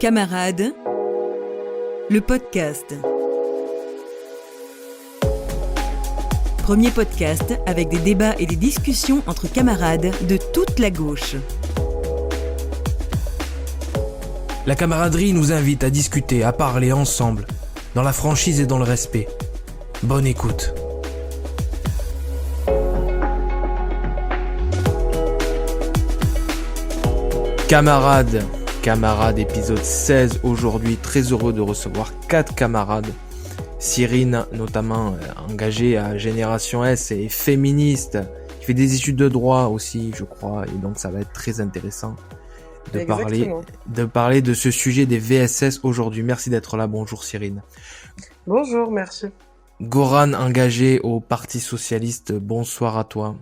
Camarades, le podcast. Premier podcast avec des débats et des discussions entre camarades de toute la gauche. La camaraderie nous invite à discuter, à parler ensemble, dans la franchise et dans le respect. Bonne écoute. Camarades, épisode 16 aujourd'hui, très heureux de recevoir 4 camarades. Cyrine, notamment engagée à Génération S et féministe, qui fait des études de droit aussi, je crois, et donc ça va être très intéressant de parler de ce sujet des VSS aujourd'hui. Merci d'être là, bonjour Cyrine. Bonjour, merci. Goran, engagé au Parti Socialiste, bonsoir à toi.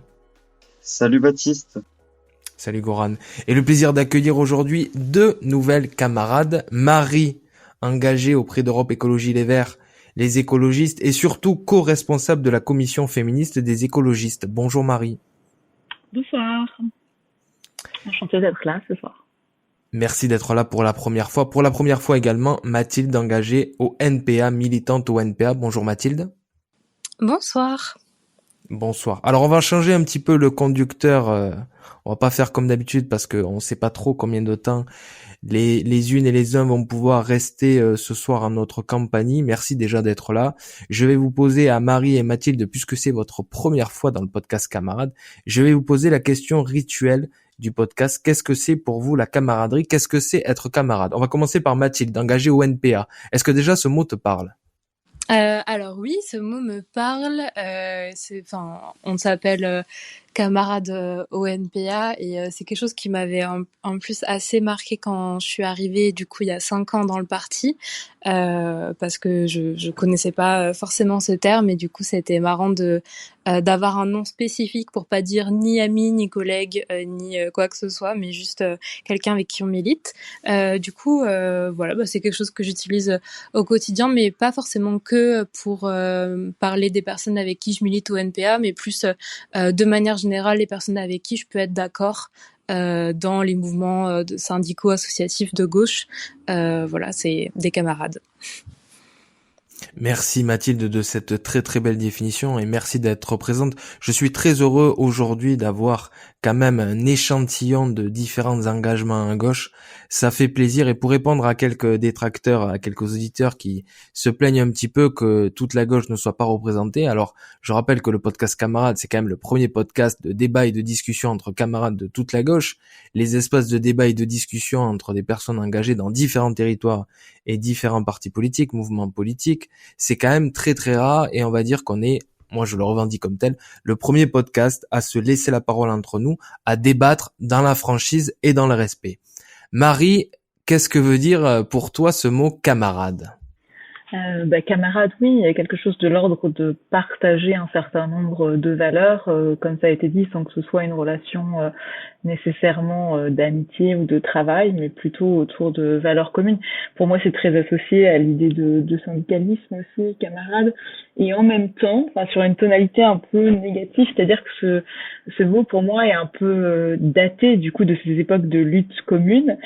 Salut Baptiste. Salut Goran. Et le plaisir d'accueillir aujourd'hui 2 nouvelles camarades. Marie, engagée auprès d'Europe Écologie Les Verts, les écologistes, et surtout co-responsable de la commission féministe des écologistes. Bonjour Marie. Bonsoir. Enchantée d'être là ce soir. Merci d'être là pour la première fois. Pour la première fois également, Mathilde, engagée au NPA, militante au NPA. Bonjour Mathilde. Bonsoir. Bonsoir. Alors on va changer un petit peu le conducteur. On va pas faire comme d'habitude parce que on sait pas trop combien de temps les unes et les uns vont pouvoir rester ce soir en notre compagnie. Merci déjà d'être là. Je vais vous poser à Marie et Mathilde, puisque c'est votre première fois dans le podcast Camarades, je vais vous poser la question rituelle du podcast. Qu'est-ce que c'est pour vous la camaraderie? Qu'est-ce que c'est être camarade? On va commencer par Mathilde, engagée au NPA. Est-ce que déjà ce mot te parle? Alors oui, ce mot me parle. On s'appelle camarade au NPA et c'est quelque chose qui m'avait en plus assez marqué quand je suis arrivée, du coup il y a 5 ans dans le parti, parce que je connaissais pas forcément ce terme et du coup c'était marrant d'avoir un nom spécifique pour pas dire ni ami ni collègue ni quoi que ce soit, mais juste quelqu'un avec qui on milite. C'est quelque chose que j'utilise au quotidien, mais pas forcément que pour parler des personnes avec qui je milite au NPA, mais plus de manière générale les personnes avec qui je peux être d'accord dans les mouvements syndicaux associatifs de gauche. C'est des camarades. Merci Mathilde de cette très très belle définition et merci d'être présente. Je suis très heureux aujourd'hui d'avoir quand même un échantillon de différents engagements à gauche. Ça fait plaisir et pour répondre à quelques détracteurs, à quelques auditeurs qui se plaignent un petit peu que toute la gauche ne soit pas représentée, alors je rappelle que le podcast Camarades, c'est quand même le premier podcast de débat et de discussion entre camarades de toute la gauche. Les espaces de débat et de discussion entre des personnes engagées dans différents territoires et différents partis politiques, mouvements politiques, c'est quand même très très rare et on va dire qu'on est, moi je le revendique comme tel, le premier podcast à se laisser la parole entre nous, à débattre dans la franchise et dans le respect. Marie, qu'est-ce que veut dire pour toi ce mot camarade? Camarade, oui, il y a quelque chose de l'ordre de partager un certain nombre de valeurs, comme ça a été dit, sans que ce soit une relation nécessairement d'amitié ou de travail, mais plutôt autour de valeurs communes. Pour moi, c'est très associé à l'idée de syndicalisme aussi, camarade, et en même temps, sur une tonalité un peu négative, c'est-à-dire que ce mot pour moi est un peu daté du coup de ces époques de lutte commune.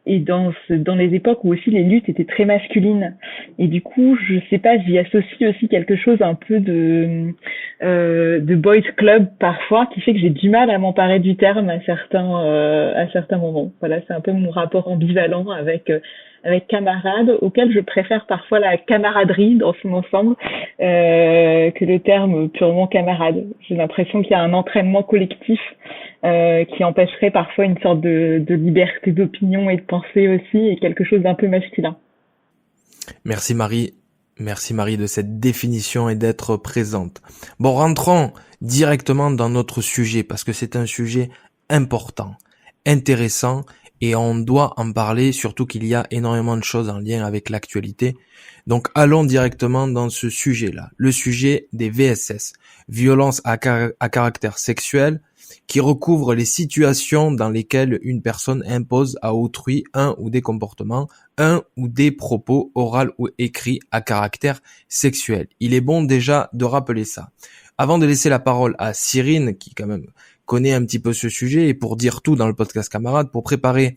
Et dans les époques où aussi les luttes étaient très masculines. Et du coup, je sais pas, j'y associe aussi quelque chose un peu de boys club parfois, qui fait que j'ai du mal à m'emparer du terme à certains moments. Voilà, c'est un peu mon rapport ambivalent avec camarade, auquel je préfère parfois la camaraderie dans son ensemble que le terme purement camarade. J'ai l'impression qu'il y a un entraînement collectif qui empêcherait parfois une sorte de liberté d'opinion et de pensée aussi, et quelque chose d'un peu masculin. Merci Marie de cette définition et d'être présente. Bon, rentrons directement dans notre sujet, parce que c'est un sujet important, intéressant, et on doit en parler, surtout qu'il y a énormément de choses en lien avec l'actualité. Donc allons directement dans ce sujet-là, le sujet des VSS, violences à caractère sexuel, qui recouvre les situations dans lesquelles une personne impose à autrui un ou des comportements, un ou des propos oraux ou écrits à caractère sexuel. Il est bon déjà de rappeler ça. Avant de laisser la parole à Cyrine, qui quand même connaît un petit peu ce sujet, et pour dire tout dans le podcast Camarades, pour préparer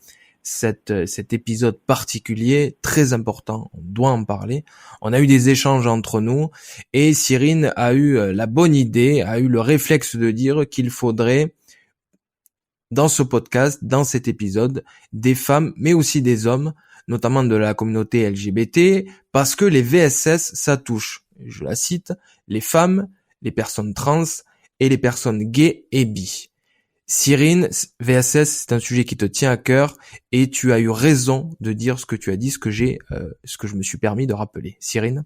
cet épisode particulier, très important. On doit en parler. On a eu des échanges entre nous et Cyrine a eu la bonne idée, a eu le réflexe de dire qu'il faudrait dans ce podcast, dans cet épisode, des femmes, mais aussi des hommes, notamment de la communauté LGBT, parce que les VSS, ça touche, je la cite, les femmes, les personnes trans et les personnes gays et bi. Cyrine, VSS, c'est un sujet qui te tient à cœur et tu as eu raison de dire ce que tu as dit, ce que je me suis permis de rappeler. Cyrine?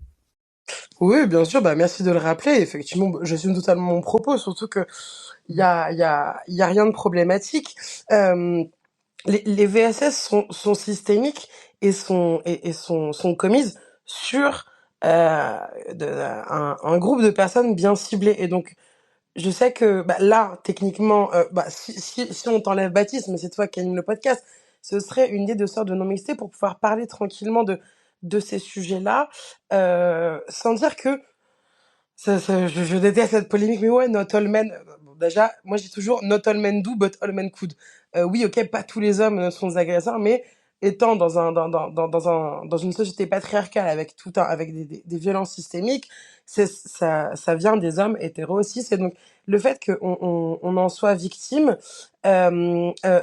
Oui, bien sûr, bah merci de le rappeler. Effectivement, j'assume totalement mon propos, surtout que il y a rien de problématique. Les VSS sont systémiques et sont commises sur un groupe de personnes bien ciblées. Et donc, je sais que bah, là, techniquement, si on t'enlève Baptiste, mais c'est toi qui anime le podcast, ce serait une idée de sorte de non-mixité pour pouvoir parler tranquillement de ces sujets-là, sans dire que je déteste cette polémique, mais ouais, not all men. Bon, déjà, moi j'ai toujours not all men do, but all men could. Oui, ok, pas tous les hommes ne sont des agresseurs, mais étant dans une société patriarcale avec avec des violences systémiques, ça vient des hommes hétéros aussi. C'est donc le fait qu'on en soit victime, euh, euh,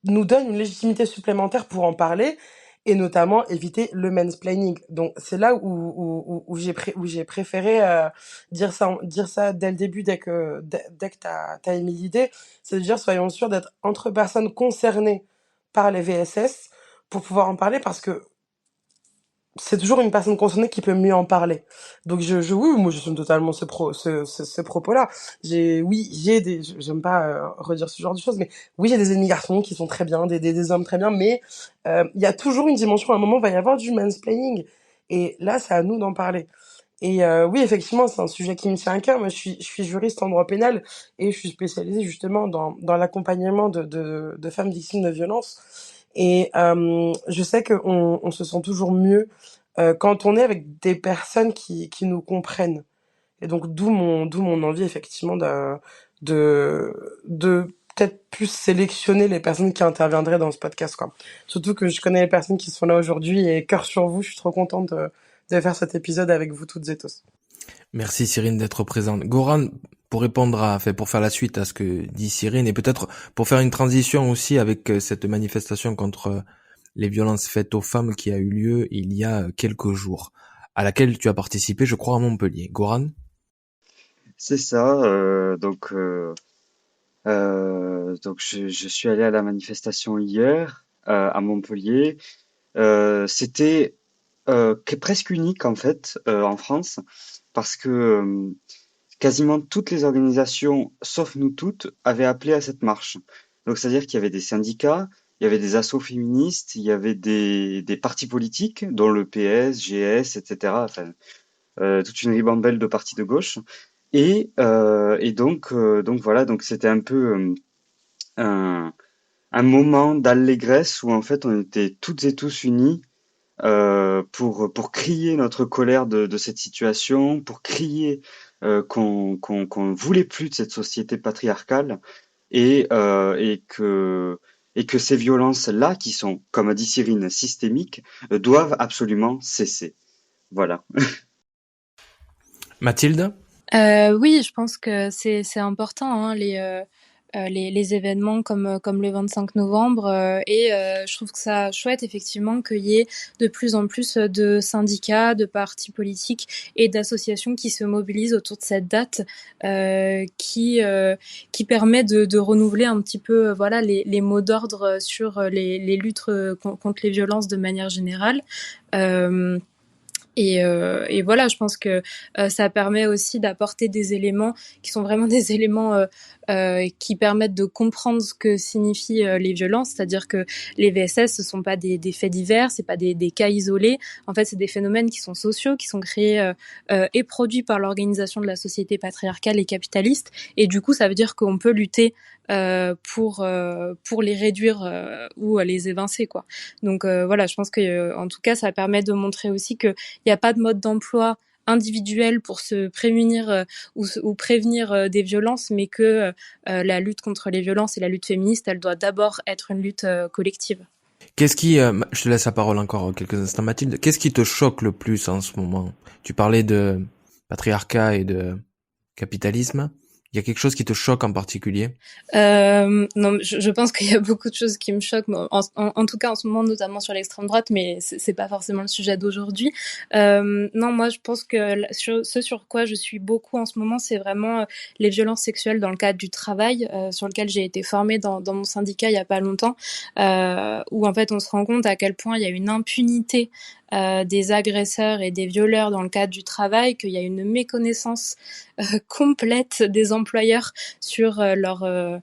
nous donne une légitimité supplémentaire pour en parler et notamment éviter le mansplaining. Donc c'est là où j'ai préféré dire ça dès le début, dès que t'as émis l'idée, c'est de dire soyons sûrs d'être entre personnes concernées par les VSS pour pouvoir en parler parce que c'est toujours une personne concernée qui peut mieux en parler. Donc oui, moi je suis totalement ce propos-là. J'aime pas redire ce genre de choses, mais oui, j'ai des ennemis garçons qui sont très bien, des hommes très bien, mais il y a toujours une dimension, à un moment, il va y avoir du mansplaining. Et là, c'est à nous d'en parler. Et oui, effectivement, c'est un sujet qui me tient à cœur. Moi, je suis juriste en droit pénal et je suis spécialisée justement dans l'accompagnement de femmes victimes de violences. Et je sais qu'on se sent toujours mieux quand on est avec des personnes qui nous comprennent. Et donc, d'où mon envie, effectivement, de peut-être plus sélectionner les personnes qui interviendraient dans ce podcast, quoi. Surtout que je connais les personnes qui sont là aujourd'hui et cœur sur vous, je suis trop contente de faire cet épisode avec vous toutes et tous. Merci Cyrine d'être présente. Goran, pour faire la suite à ce que dit Cyrine et peut-être pour faire une transition aussi avec cette manifestation contre les violences faites aux femmes qui a eu lieu il y a quelques jours, à laquelle tu as participé, je crois, à Montpellier. Goran? C'est ça. Donc je suis allé à la manifestation hier à Montpellier. C'était presque unique en fait en France parce que quasiment toutes les organisations, sauf nous toutes, avaient appelé à cette marche. Donc c'est-à-dire qu'il y avait des syndicats, il y avait des assos féministes, il y avait des partis politiques, dont le PS, GS, etc. Enfin, toute une ribambelle de partis de gauche. Donc voilà, donc c'était un peu un, un moment d'allégresse où en fait on était toutes et tous unis pour crier notre colère de cette situation, pour crier qu'on voulait plus de cette société patriarcale et que ces violences-là, qui sont, comme a dit Cyrine, systémiques, doivent absolument cesser. Voilà. Mathilde? Oui, je pense que c'est important, hein, les événements comme le 25 novembre et je trouve que ça chouette effectivement qu'il y ait de plus en plus de syndicats, de partis politiques et d'associations qui se mobilisent autour de cette date qui permet de renouveler un petit peu voilà les mots d'ordre sur les luttes contre les violences de manière générale. Et voilà, je pense que ça permet aussi d'apporter des éléments qui sont vraiment des éléments qui permettent de comprendre ce que signifient les violences, c'est-à-dire que les VSS, ce sont pas des faits divers, c'est pas des cas isolés. En fait, c'est des phénomènes qui sont sociaux, qui sont créés et produits par l'organisation de la société patriarcale et capitaliste. Et du coup, ça veut dire qu'on peut lutter pour les réduire ou les évincer, quoi. Donc voilà, je pense que en tout cas, ça permet de montrer aussi que il n'y a pas de mode d'emploi individuel pour se prémunir ou prévenir des violences, mais que la lutte contre les violences et la lutte féministe, elle doit d'abord être une lutte collective. Je te laisse la parole encore quelques instants, Mathilde. Qu'est-ce qui te choque le plus en ce moment? Tu parlais de patriarcat et de capitalisme. Il y a quelque chose qui te choque en particulier? Non, je pense qu'il y a beaucoup de choses qui me choquent, en tout cas en ce moment, notamment sur l'extrême droite, mais c'est pas forcément le sujet d'aujourd'hui. Non, moi je pense que ce sur quoi je suis beaucoup en ce moment, c'est vraiment les violences sexuelles dans le cadre du travail, sur lequel j'ai été formée dans mon syndicat il y a pas longtemps, où en fait on se rend compte à quel point il y a une impunité des agresseurs et des violeurs dans le cadre du travail, qu'il y a une méconnaissance complète des employeurs sur leurs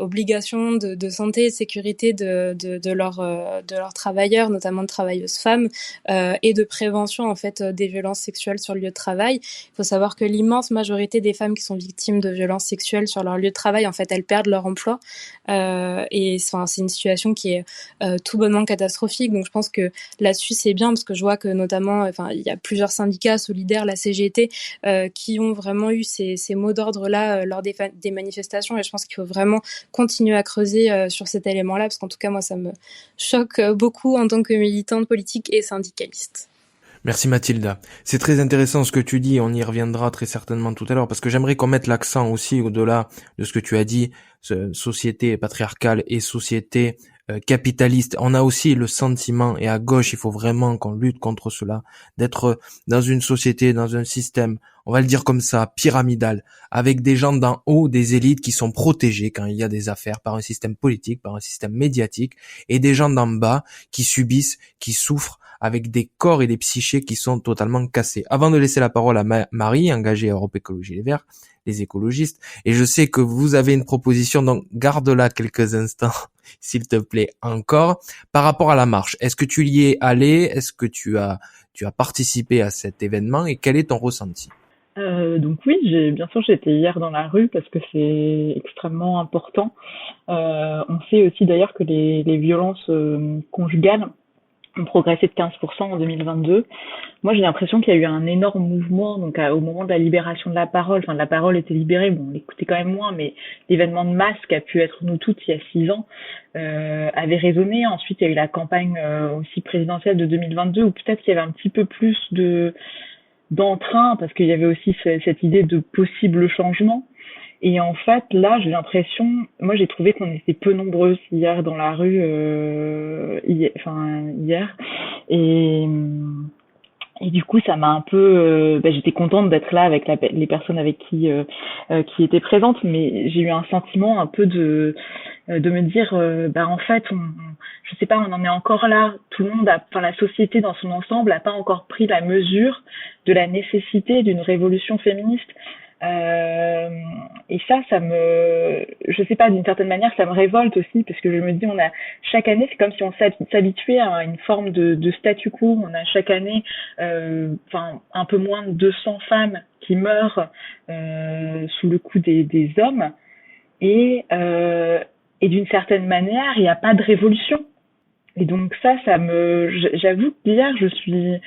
obligations de santé et de sécurité de leurs travailleurs, notamment de travailleuses femmes, et de prévention en fait des violences sexuelles sur le lieu de travail. Il faut savoir que l'immense majorité des femmes qui sont victimes de violences sexuelles sur leur lieu de travail, en fait, elles perdent leur emploi, et c'est une situation qui est tout bonnement catastrophique. Donc je pense que là-dessus c'est bien, parce que je vois que notamment, il y a plusieurs syndicats solidaires, la CGT, qui ont vraiment eu ces mots d'ordre-là lors des manifestations, et je pense qu'il faut vraiment continuer à creuser sur cet élément-là, parce qu'en tout cas, moi, ça me choque beaucoup en tant que militante politique et syndicaliste. Merci Mathilda. C'est très intéressant ce que tu dis, on y reviendra très certainement tout à l'heure, parce que j'aimerais qu'on mette l'accent aussi au-delà de ce que tu as dit, société patriarcale et société capitaliste. On a aussi le sentiment, et à gauche, il faut vraiment qu'on lutte contre cela, d'être dans une société, dans un système, on va le dire comme ça, pyramidal, avec des gens d'en haut, des élites qui sont protégés quand il y a des affaires par un système politique, par un système médiatique, et des gens d'en bas qui subissent, qui souffrent, avec des corps et des psychés qui sont totalement cassés. Avant de laisser la parole à Marie, engagée à Europe Écologie Les Verts, les écologistes, et je sais que vous avez une proposition, donc garde-la quelques instants, s'il te plaît, encore, par rapport à la marche. Est-ce que tu y es allé? Est-ce que tu as participé à cet événement, et quel est ton ressenti? Donc oui, bien sûr, j'étais hier dans la rue parce que c'est extrêmement important. On sait aussi d'ailleurs que les violences conjugales ont progressé de 15% en 2022. Moi, j'ai l'impression qu'il y a eu un énorme mouvement, donc au moment de la libération de la parole, enfin, la parole était libérée, bon, on l'écoutait quand même moins, mais l'événement de masse qui a pu être Nous Toutes il y a 6 ans, avait résonné. Ensuite, il y a eu la campagne aussi présidentielle de 2022, où peut-être qu'il y avait un petit peu plus d'entrain, parce qu'il y avait aussi cette idée de possible changement. Et en fait, là, j'ai l'impression, moi j'ai trouvé qu'on était peu nombreuses hier dans la rue, hier. Et du coup, ça m'a un peu, j'étais contente d'être là avec les personnes avec qui étaient présentes, mais j'ai eu un sentiment un peu de me dire, en fait, je sais pas, on en est encore là. Tout le monde la société dans son ensemble a pas encore pris la mesure de la nécessité d'une révolution féministe. Et ça je sais pas, d'une certaine manière, ça me révolte aussi, parce que je me dis, chaque année, c'est comme si on s'habituait à une forme de statu quo. On a chaque année, un peu moins de 200 femmes qui meurent, sous le coup des hommes. Et d'une certaine manière, il n'y a pas de révolution. Et donc j'avoue que hier, je suis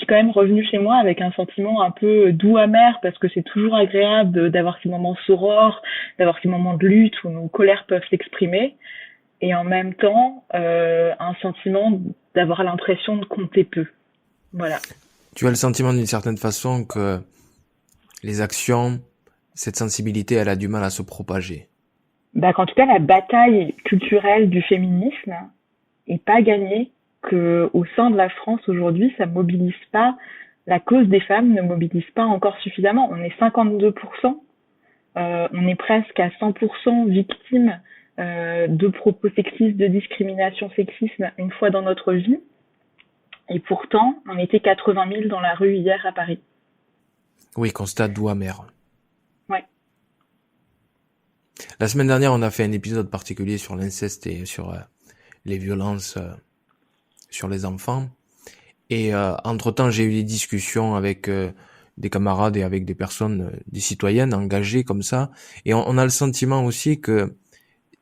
quand même revenue chez moi avec un sentiment un peu doux amer, parce que c'est toujours agréable d'avoir ces moments sorores, d'avoir ces moments de lutte où nos colères peuvent s'exprimer, et en même temps, un sentiment d'avoir l'impression de compter peu. Voilà. Tu as le sentiment d'une certaine façon que les actions, cette sensibilité, elle a du mal à se propager. Qu'en tout cas, la bataille culturelle du féminisme est pas gagnée, que au sein de la France aujourd'hui, ça mobilise pas, la cause des femmes ne mobilise pas encore suffisamment. On est 52%, on est presque à 100% victimes de propos sexistes, de discrimination sexisme une fois dans notre vie. Et pourtant, on était 80 000 dans la rue hier à Paris. Oui, constat doux amer. Ouais. La semaine dernière, on a fait un épisode particulier sur l'inceste et sur les violences sur les enfants. Et entre-temps, j'ai eu des discussions avec des camarades et avec des personnes, des citoyennes engagées comme ça. Et on a le sentiment aussi que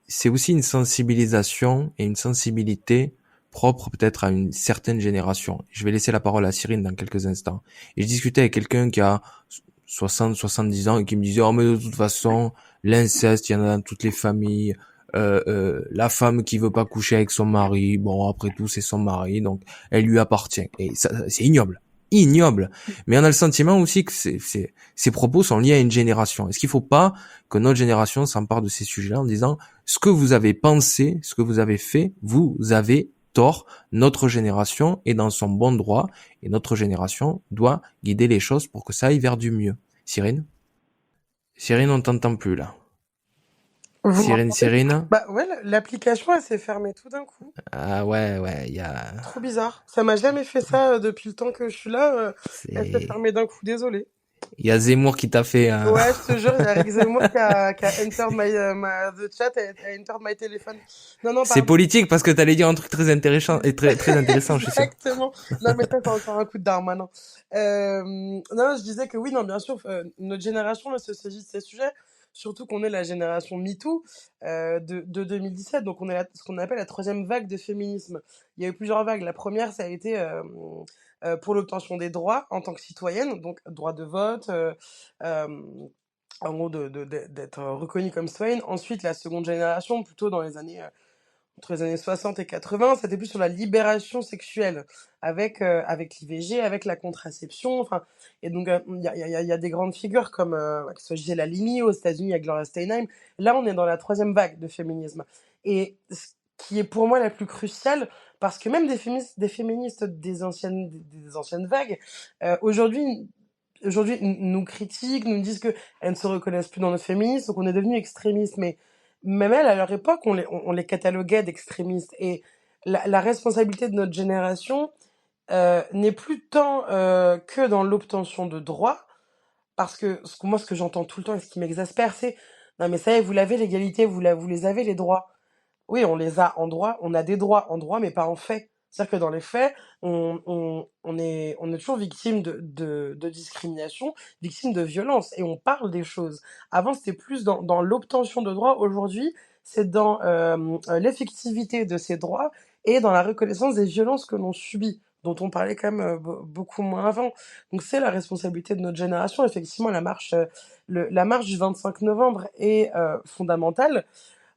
c'est aussi une sensibilisation et une sensibilité propre peut-être à une certaine génération. Je vais laisser la parole à Cyrine dans quelques instants. Et je discutais avec quelqu'un qui a 60, 70 ans et qui me disait « Oh mais de toute façon, l'inceste, il y en a dans toutes les familles. la femme qui veut pas coucher avec son mari, bon après tout c'est son mari, donc elle lui appartient. Et ça, c'est ignoble, ignoble. Mais on a le sentiment aussi que ces propos sont liés à une génération. Est-ce qu'il faut pas que notre génération s'empare de ces sujets-là en disant ce que vous avez pensé, ce que vous avez fait, vous avez tort. Notre génération est dans son bon droit et notre génération doit guider les choses pour que ça aille vers du mieux. Cyrine, on t'entend plus là. Vous Cyrine, m'entendez? Bah ouais, l'application, elle s'est fermée tout d'un coup. Ah ouais, il y a... Trop bizarre. Ça m'a jamais fait ça depuis le temps que je suis là. Elle s'est C'est... fermée d'un coup, désolé. Il y a Zemmour qui t'a fait un... Ouais, je te jure, il y a Eric Zemmour qui a entered the chat, a entered my téléphone. Non, C'est pardon. politique parce que t'allais dire un truc très intéressant et très intéressant, je suis sûr. Exactement. Non, mais ça, c'est encore un coup de Darmanin. Non, je disais que oui, non, bien sûr, notre génération là, se saisit de ces sujets, surtout qu'on est la génération MeToo de 2017, donc on est ce qu'on appelle la troisième vague de féminisme. Il y a eu plusieurs vagues. La première, ça a été pour l'obtention des droits en tant que citoyenne, donc droit de vote, euh, en gros d'être reconnue comme citoyenne. Ensuite, la seconde génération, plutôt dans les années entre les années 60 et 80, c'était plus sur la libération sexuelle, avec l'IVG, avec la contraception, enfin, et donc il y a des grandes figures comme que ce soit Gisèle Halimi aux États-Unis, il y a Gloria Steinem. Là, on est dans la troisième vague de féminisme, et ce qui est pour moi la plus cruciale, parce que même des féministes des anciennes vagues, aujourd'hui nous critiquent, nous disent que elles ne se reconnaissent plus dans notre féminisme, donc on est devenu extrémistes. Mais même elles, à leur époque, on les cataloguait d'extrémistes. Et la responsabilité de notre génération n'est plus tant que dans l'obtention de droits, parce que moi, ce que j'entends tout le temps et ce qui m'exaspère, c'est non mais ça y est, vous l'avez l'égalité, vous les avez les droits. Oui, on les a en droit, on a des droits en droit, mais pas en fait. C'est-à-dire que dans les faits, on est toujours victime de discrimination, victime de violence, et on parle des choses. Avant, c'était plus dans l'obtention de droits. Aujourd'hui, c'est dans l'effectivité de ces droits et dans la reconnaissance des violences que l'on subit, dont on parlait quand même beaucoup moins avant. Donc c'est la responsabilité de notre génération. Effectivement, la marche du 25 novembre est fondamentale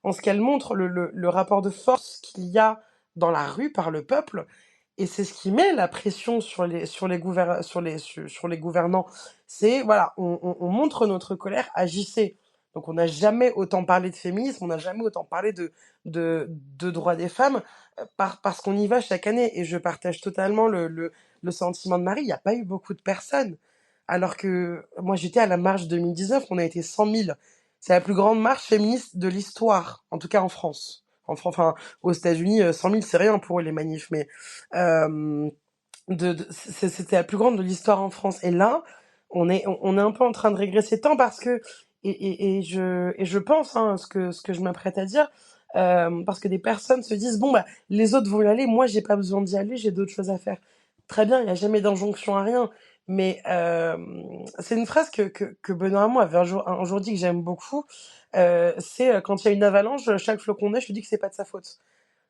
en ce qu'elle montre le rapport de force qu'il y a dans la rue par le peuple, et c'est ce qui met la pression sur les gouvernants. C'est, voilà, on montre notre colère, agissez. Donc on n'a jamais autant parlé de féminisme, on n'a jamais autant parlé de droits des femmes, parce qu'on y va chaque année, et je partage totalement le sentiment de Marie. Il n'y a pas eu beaucoup de personnes, alors que moi j'étais à la marche 2019, on a été 100 000. C'est la plus grande marche féministe de l'histoire, en tout cas en France. Enfin, aux États-Unis, 100 000, c'est rien pour eux, les manifs, mais euh, c'était la plus grande de l'histoire en France. Et là, on est un peu en train de régresser, tant parce que, et je pense, hein, ce que je m'apprête à dire, parce que des personnes se disent, bon, bah, les autres vont y aller, moi, j'ai pas besoin d'y aller, j'ai d'autres choses à faire. Très bien, il n'y a jamais d'injonction à rien. Mais c'est une phrase que Benoît Hamon avait un jour dit, que j'aime beaucoup. C'est quand il y a une avalanche, chaque flocon de neige, je dis que c'est pas de sa faute.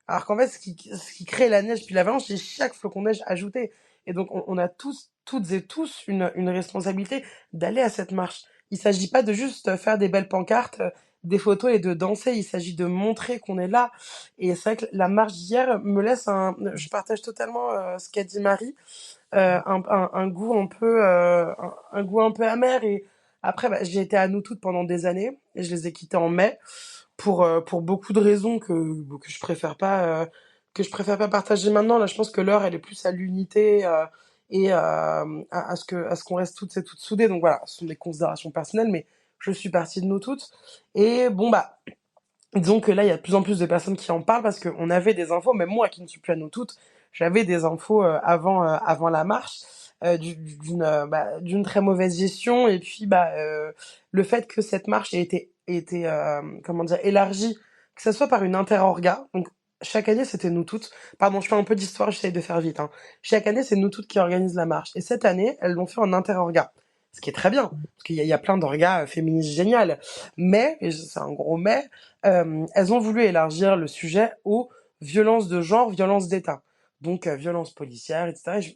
Alors qu'en fait, ce qui crée la neige puis l'avalanche, c'est chaque flocon de neige ajouté. Et donc, on a toutes et tous une responsabilité d'aller à cette marche. Il s'agit pas de juste faire des belles pancartes, des photos et de danser. Il s'agit de montrer qu'on est là. Et c'est vrai que la marche d'hier me laisse je partage totalement ce qu'a dit Marie, un goût un goût un peu amer. Et après, bah, j'ai été à Nous Toutes pendant des années et je les ai quittés en mai pour beaucoup de raisons que je préfère pas partager maintenant. Là, je pense que l'heure, elle est plus à l'unité et à ce qu'on reste toutes et toutes soudées. Donc voilà, ce sont des considérations personnelles, mais je suis partie de Nous Toutes. Et bon, bah, disons que là, il y a de plus en plus de personnes qui en parlent parce qu'on avait des infos, même moi qui ne suis plus à Nous Toutes, j'avais des infos avant la marche, d'une très mauvaise gestion, et puis le fait que cette marche ait été comment dire, élargie, que ce soit par une interorga. Donc chaque année, c'était Nous Toutes. Pardon, je fais un peu d'histoire, j'essaye de faire vite, hein. Chaque année, c'est Nous Toutes qui organisent la marche. Et cette année, elles l'ont fait en interorga. Ce qui est très bien, parce qu'il y a plein d'orgas féministes géniales. Mais, et c'est un gros mais, elles ont voulu élargir le sujet aux violences de genre, violences d'État. Donc, violences policières, etc.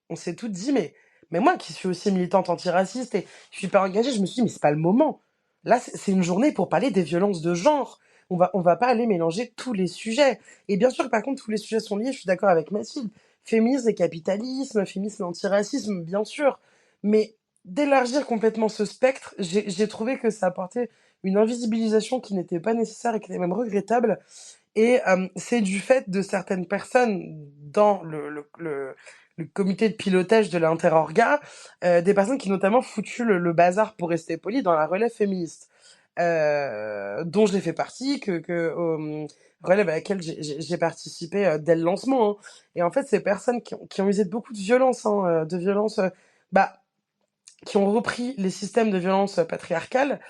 On s'est toutes dit, mais moi qui suis aussi militante antiraciste et je suis pas engagée, je me suis dit, mais c'est pas le moment. Là, c'est une journée pour parler des violences de genre. on va pas aller mélanger tous les sujets. Et bien sûr que par contre tous les sujets sont liés, je suis d'accord avec Mathilde. Féminisme et capitalisme, féminisme et antiracisme, bien sûr. Mais d'élargir complètement ce spectre, j'ai trouvé que ça apportait une invisibilisation qui n'était pas nécessaire et qui était même regrettable. Et c'est du fait de certaines personnes dans le comité de pilotage de l'interorga, des personnes qui notamment foutu le bazar, pour rester poli, dans la relève féministe, dont j'ai fait partie, relève à laquelle j'ai participé dès le lancement. Hein. Et en fait, ces personnes qui ont usé de beaucoup de violence, hein, bah, qui ont repris les systèmes de violence patriarcale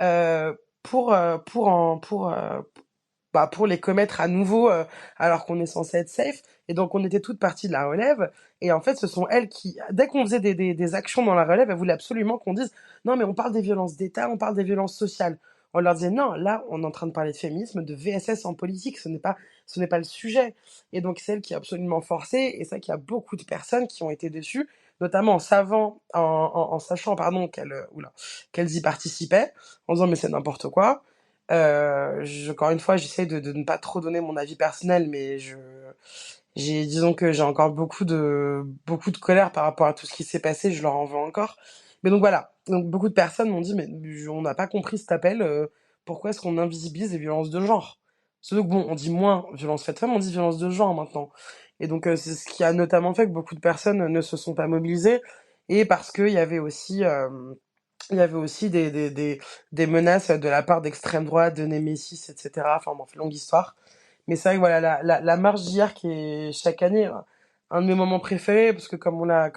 euh, pour les commettre à nouveau alors qu'on est censé être safe. Et donc on était toutes parties de la relève. Et en fait, ce sont elles qui, dès qu'on faisait des actions dans la relève, elles voulaient absolument qu'on dise non mais on parle des violences d'État, on parle des violences sociales. On leur disait non, là on est en train de parler de féminisme, de VSS en politique, ce n'est pas le sujet. Et donc c'est elle qui a absolument forcé, et ça qu'il y a beaucoup de personnes qui ont été déçues, notamment en sachant pardon qu'elles y participaient, en disant mais c'est n'importe quoi. Encore une fois, j'essaie de ne pas trop donner mon avis personnel, mais disons que j'ai encore beaucoup de colère par rapport à tout ce qui s'est passé, je leur en veux encore. Mais donc voilà. Donc beaucoup de personnes m'ont dit, mais on n'a pas compris cet appel, pourquoi est-ce qu'on invisibilise les violences de genre? Surtout que bon, on dit moins violence faite femme, on dit violence de genre maintenant. Et donc c'est ce qui a notamment fait que beaucoup de personnes ne se sont pas mobilisées, et parce qu'il y avait aussi des menaces de la part d'extrême droite, de Némésis, etc. Enfin, bon, longue histoire. Mais c'est vrai que voilà, la marche d'hier qui est chaque année un de mes moments préférés, parce que comme on l'a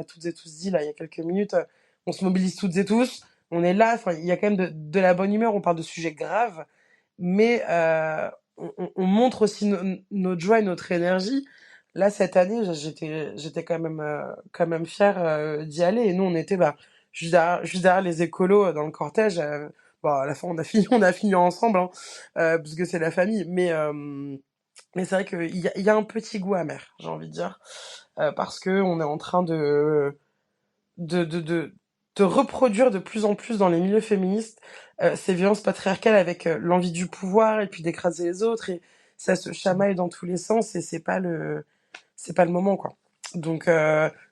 toutes et tous dit là il y a quelques minutes, on se mobilise toutes et tous, on est là, enfin, il y a quand même de la bonne humeur, on parle de sujets graves, mais on montre aussi notre joie et notre énergie. Là, cette année, j'étais quand même fière d'y aller, et nous, on était juste derrière les écolos dans le cortège. Bon, à la fin, on a fini ensemble, hein, parce que c'est la famille. Mais c'est vrai il y a un petit goût amer, j'ai envie de dire, parce que on est en train de, de, de, de reproduire de plus en plus dans les milieux féministes ces violences patriarcales avec l'envie du pouvoir et puis d'écraser les autres, et ça se chamaille dans tous les sens, et c'est pas le moment, quoi. Donc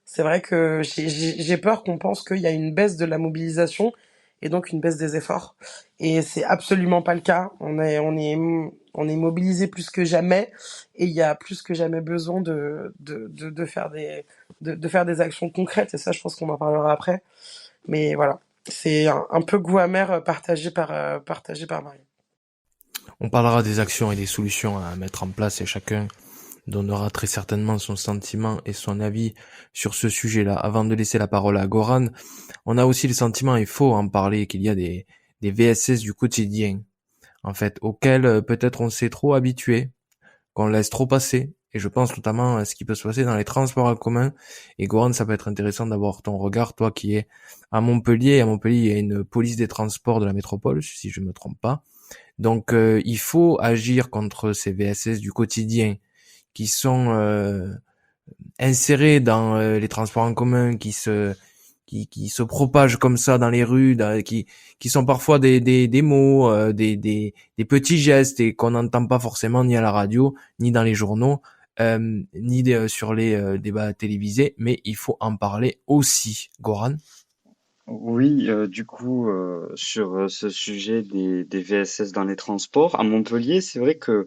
c'est vrai que j'ai peur qu'on pense qu'il y a une baisse de la mobilisation et donc une baisse des efforts, et c'est absolument pas le cas. On est mobilisé plus que jamais, et il y a plus que jamais besoin de faire des actions concrètes, et ça je pense qu'on en parlera après. Mais voilà, c'est un peu goût amer partagé par Marie. On parlera des actions et des solutions à mettre en place et chacun donnera très certainement son sentiment et son avis sur ce sujet-là. Avant de laisser la parole à Goran, on a aussi le sentiment, il faut en parler, qu'il y a des VSS du quotidien, en fait, auxquels peut-être on s'est trop habitué, qu'on laisse trop passer. Et je pense notamment à ce qui peut se passer dans les transports en commun. Et Goran, ça peut être intéressant d'avoir ton regard, toi qui es à Montpellier. À Montpellier, il y a une police des transports de la métropole, si je me trompe pas. Donc, il faut agir contre ces VSS du quotidien qui sont insérés dans les transports en commun, qui se propagent comme ça dans les rues, qui sont parfois des mots, des petits gestes, et qu'on n'entend pas forcément ni à la radio, ni dans les journaux, sur les débats télévisés, mais il faut en parler aussi. Goran? Oui, du coup, sur ce sujet des VSS dans les transports, à Montpellier, c'est vrai que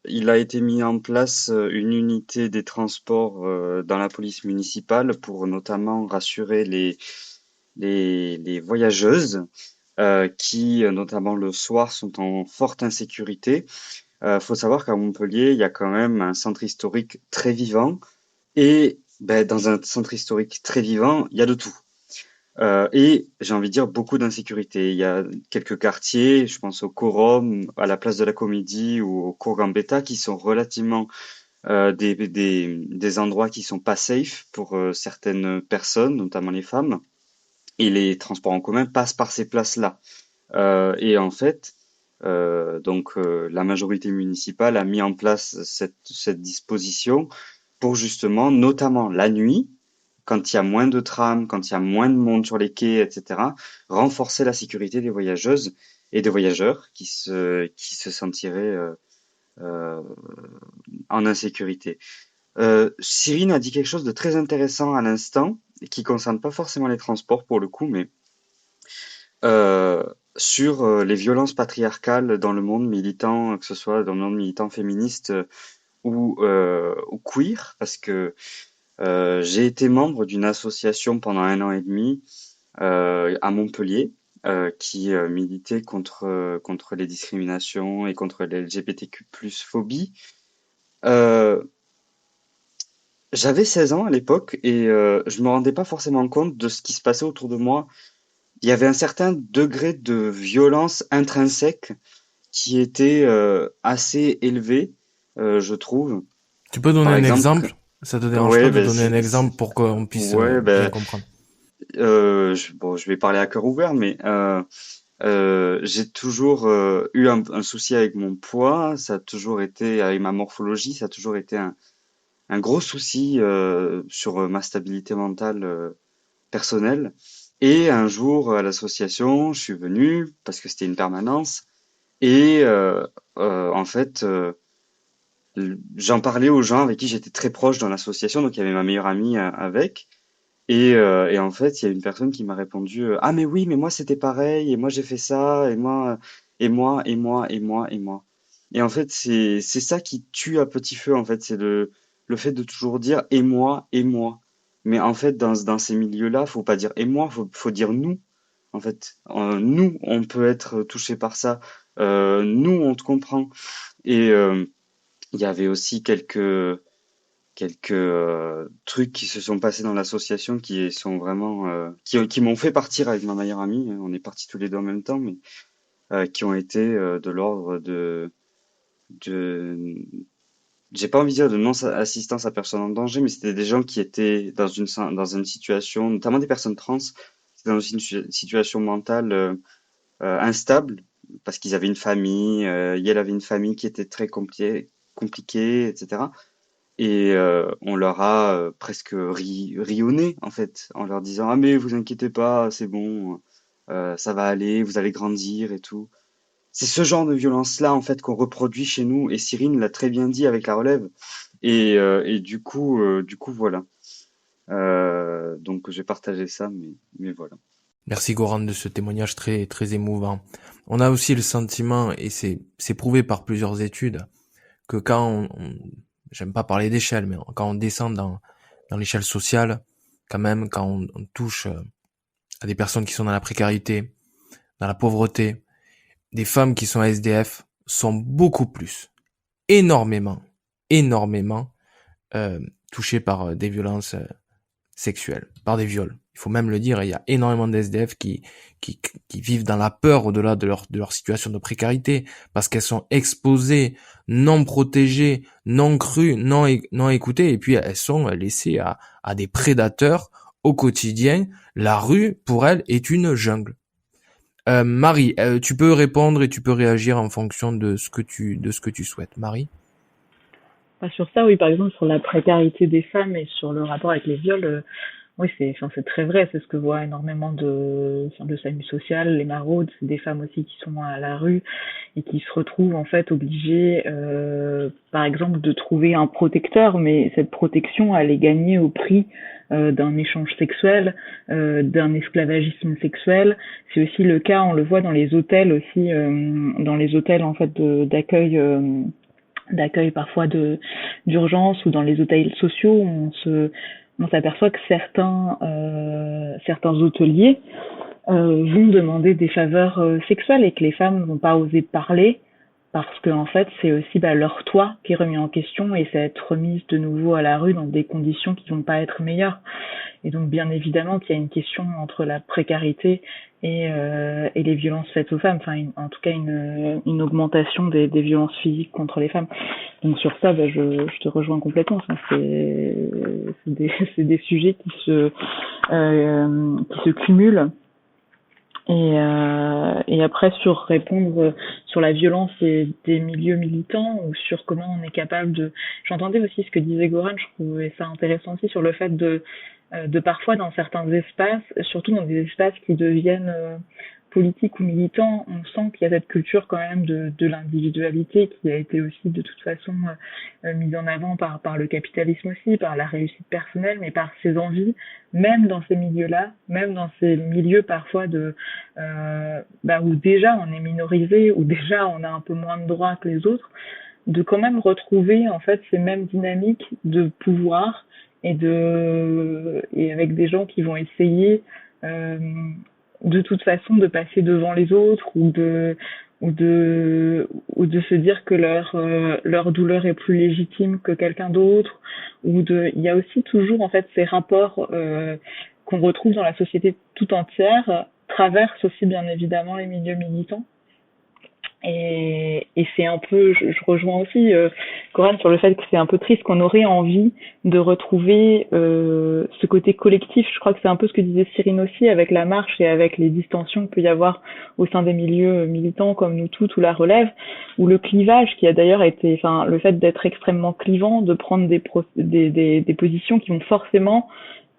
il a été mis en place une unité des transports dans la police municipale pour notamment rassurer les voyageuses qui, notamment le soir, sont en forte insécurité. Faut savoir qu'à Montpellier, il y a quand même un centre historique très vivant, et ben, dans un centre historique très vivant, il y a de tout. Et j'ai envie de dire beaucoup d'insécurité. Il y a quelques quartiers, je pense au Corum, à la place de la Comédie ou au Cours Gambetta, qui sont relativement des endroits qui sont pas safe pour certaines personnes, notamment les femmes. Et les transports en commun passent par ces places-là. Et en fait, la majorité municipale a mis en place cette disposition pour justement, notamment la nuit, quand il y a moins de trams, quand il y a moins de monde sur les quais, etc., renforcer la sécurité des voyageuses. et de voyageurs qui se sentiraient euh, en insécurité. Cyrine a dit quelque chose de très intéressant à l'instant, et qui concerne pas forcément les transports pour le coup, mais euh, sur les violences patriarcales dans le monde militant, que ce soit dans le monde militant féministe ou queer, parce que j'ai été membre d'une association pendant 1 an et demi à Montpellier qui militait contre les discriminations et contre les LGBTQ+ phobie. Euh, J'avais 16 ans à l'époque et je me rendais pas forcément compte de ce qui se passait autour de moi. Il y avait un certain degré de violence intrinsèque qui était assez élevé, je trouve. Tu peux donner Par un exemple, exemple? Ça te dérange pas ouais, de ben donner un exemple pour qu'on puisse ouais, bien ben comprendre? bon, je vais parler à cœur ouvert, mais j'ai toujours eu un souci avec mon poids. Ça a toujours été avec ma morphologie, ça a toujours été un gros souci sur ma stabilité mentale personnelle. Et un jour, à l'association, je suis venu parce que c'était une permanence. Et en fait, j'en parlais aux gens avec qui j'étais très proche dans l'association. Donc, il y avait ma meilleure amie avec. Et en fait, il y a une personne qui m'a répondu ah mais oui, mais moi c'était pareil, et moi j'ai fait ça, et moi, et moi, et moi, et moi, et moi. Et en fait, c'est ça qui tue à petit feu, en fait, c'est le fait de toujours dire et moi, et moi. Mais en fait, dans ces milieux-là, faut pas dire et moi, faut dire nous. En fait, nous, on peut être touché par ça. Nous, on te comprend. Et il y avait aussi quelques trucs qui se sont passés dans l'association qui sont vraiment qui m'ont fait partir avec ma meilleure amie. On est partis tous les deux en même temps, mais qui ont été de l'ordre de j'ai pas envie de dire de non-assistance à personne en danger, mais c'était des gens qui étaient dans une situation, notamment des personnes trans, qui étaient dans une situation mentale instable parce qu'ils avaient une famille, elle avait une famille qui était très compliquée, etc. Et on leur a presque rionné, en fait, en leur disant ah mais vous inquiétez pas, c'est bon, ça va aller, vous allez grandir et tout. C'est ce genre de violence-là, en fait, qu'on reproduit chez nous, et Cyrine l'a très bien dit avec la relève. Et du coup, voilà. Donc j'ai partagé ça, mais voilà. Merci Goran de ce témoignage très très émouvant. On a aussi le sentiment, et c'est prouvé par plusieurs études, que quand j'aime pas parler d'échelle, mais quand on descend dans l'échelle sociale, quand même, quand on touche à des personnes qui sont dans la précarité, dans la pauvreté, des femmes qui sont SDF sont beaucoup plus, énormément, énormément touchées par des violences sexuelles, par des viols. Il faut même le dire, il y a énormément de SDF qui vivent dans la peur au-delà de leur situation de précarité, parce qu'elles sont exposées, non protégées, non crues, non écoutées, et puis elles sont laissées à des prédateurs au quotidien. La rue, pour elles, est une jungle. Marie, tu peux répondre et tu peux réagir en fonction de ce que tu souhaites. Marie? Sur ça, oui, par exemple, sur la précarité des femmes et sur le rapport avec les viols, oui, c'est très vrai. C'est ce que voient énormément de SAMU social, les maraudes. C'est des femmes aussi qui sont à la rue et qui se retrouvent en fait obligées, par exemple, de trouver un protecteur, mais cette protection, elle est gagnée au prix d'un échange sexuel, d'un esclavagisme sexuel. C'est aussi le cas, on le voit dans les hôtels aussi, dans les hôtels en fait d'accueil parfois d'urgence, ou dans les hôtels sociaux où on s'aperçoit que certains hôteliers vont demander des faveurs sexuelles, et que les femmes vont pas oser parler parce que en fait c'est aussi leur toit qui est remis en question, et c'est être remise de nouveau à la rue dans des conditions qui vont pas être meilleures. Et donc bien évidemment qu'il y a une question entre la précarité et les violences faites aux femmes, enfin en tout cas une augmentation des violences physiques contre les femmes. Donc sur ça, je te rejoins complètement. Enfin, c'est des sujets qui se cumulent. Et après, sur répondre sur la violence des milieux militants, ou sur comment on est capable de... J'entendais aussi ce que disait Goran, je trouvais ça intéressant aussi, sur le fait de parfois dans certains espaces, surtout dans des espaces qui deviennent politiques ou militants, on sent qu'il y a cette culture quand même de l'individualité qui a été aussi de toute façon mise en avant par le capitalisme aussi, par la réussite personnelle, mais par ses envies, même dans ces milieux-là, même dans ces milieux parfois où déjà on est minorisé, où déjà on a un peu moins de droits que les autres, de quand même retrouver en fait ces mêmes dynamiques de pouvoir et avec des gens qui vont essayer de toute façon de passer devant les autres ou de se dire que leur douleur est plus légitime que quelqu'un d'autre, il y a aussi toujours en fait ces rapports qu'on retrouve dans la société tout entière, traversent aussi bien évidemment les milieux militants. Et c'est un peu, je rejoins aussi Corinne sur le fait que c'est un peu triste, qu'on aurait envie de retrouver ce côté collectif. Je crois que c'est un peu ce que disait Cyrine aussi avec la marche et avec les distensions qu'il peut y avoir au sein des milieux militants comme nous toutes ou la relève, ou le clivage qui a d'ailleurs été, enfin le fait d'être extrêmement clivant, de prendre des positions qui vont forcément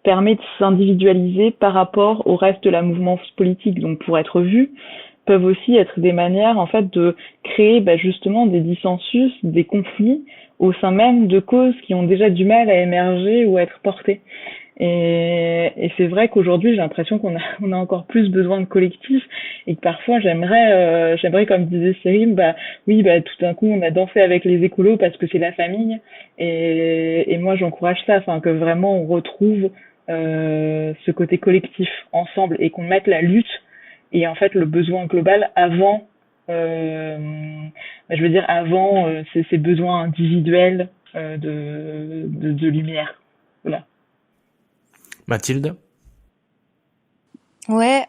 permettre de s'individualiser par rapport au reste de la mouvement politique. Donc pour être vu, peuvent aussi être des manières en fait de créer justement des dissensus, des conflits au sein même de causes qui ont déjà du mal à émerger ou à être portées. Et c'est vrai qu'aujourd'hui j'ai l'impression qu'on a encore plus besoin de collectifs et que parfois j'aimerais comme disait Cyril, tout d'un coup on a dansé avec les écolos parce que c'est la famille et moi j'encourage ça, enfin que vraiment on retrouve ce côté collectif ensemble et qu'on mette la lutte et en fait le besoin global avant ces besoins individuels de lumière. Voilà. Mathilde? Ouais,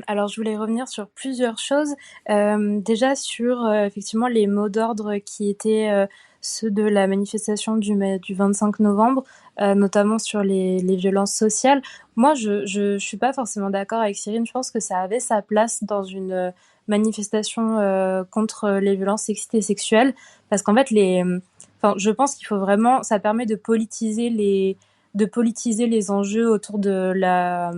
alors je voulais revenir sur plusieurs choses. Déjà sur effectivement les mots d'ordre qui étaient ceux de la manifestation du 25 novembre, notamment sur les violences sociales. Moi, je suis pas forcément d'accord avec Cyrine. Je pense que ça avait sa place dans une manifestation contre les violences sexistes et sexuelles, parce qu'en fait je pense qu'il faut vraiment, ça permet de politiser les enjeux autour de la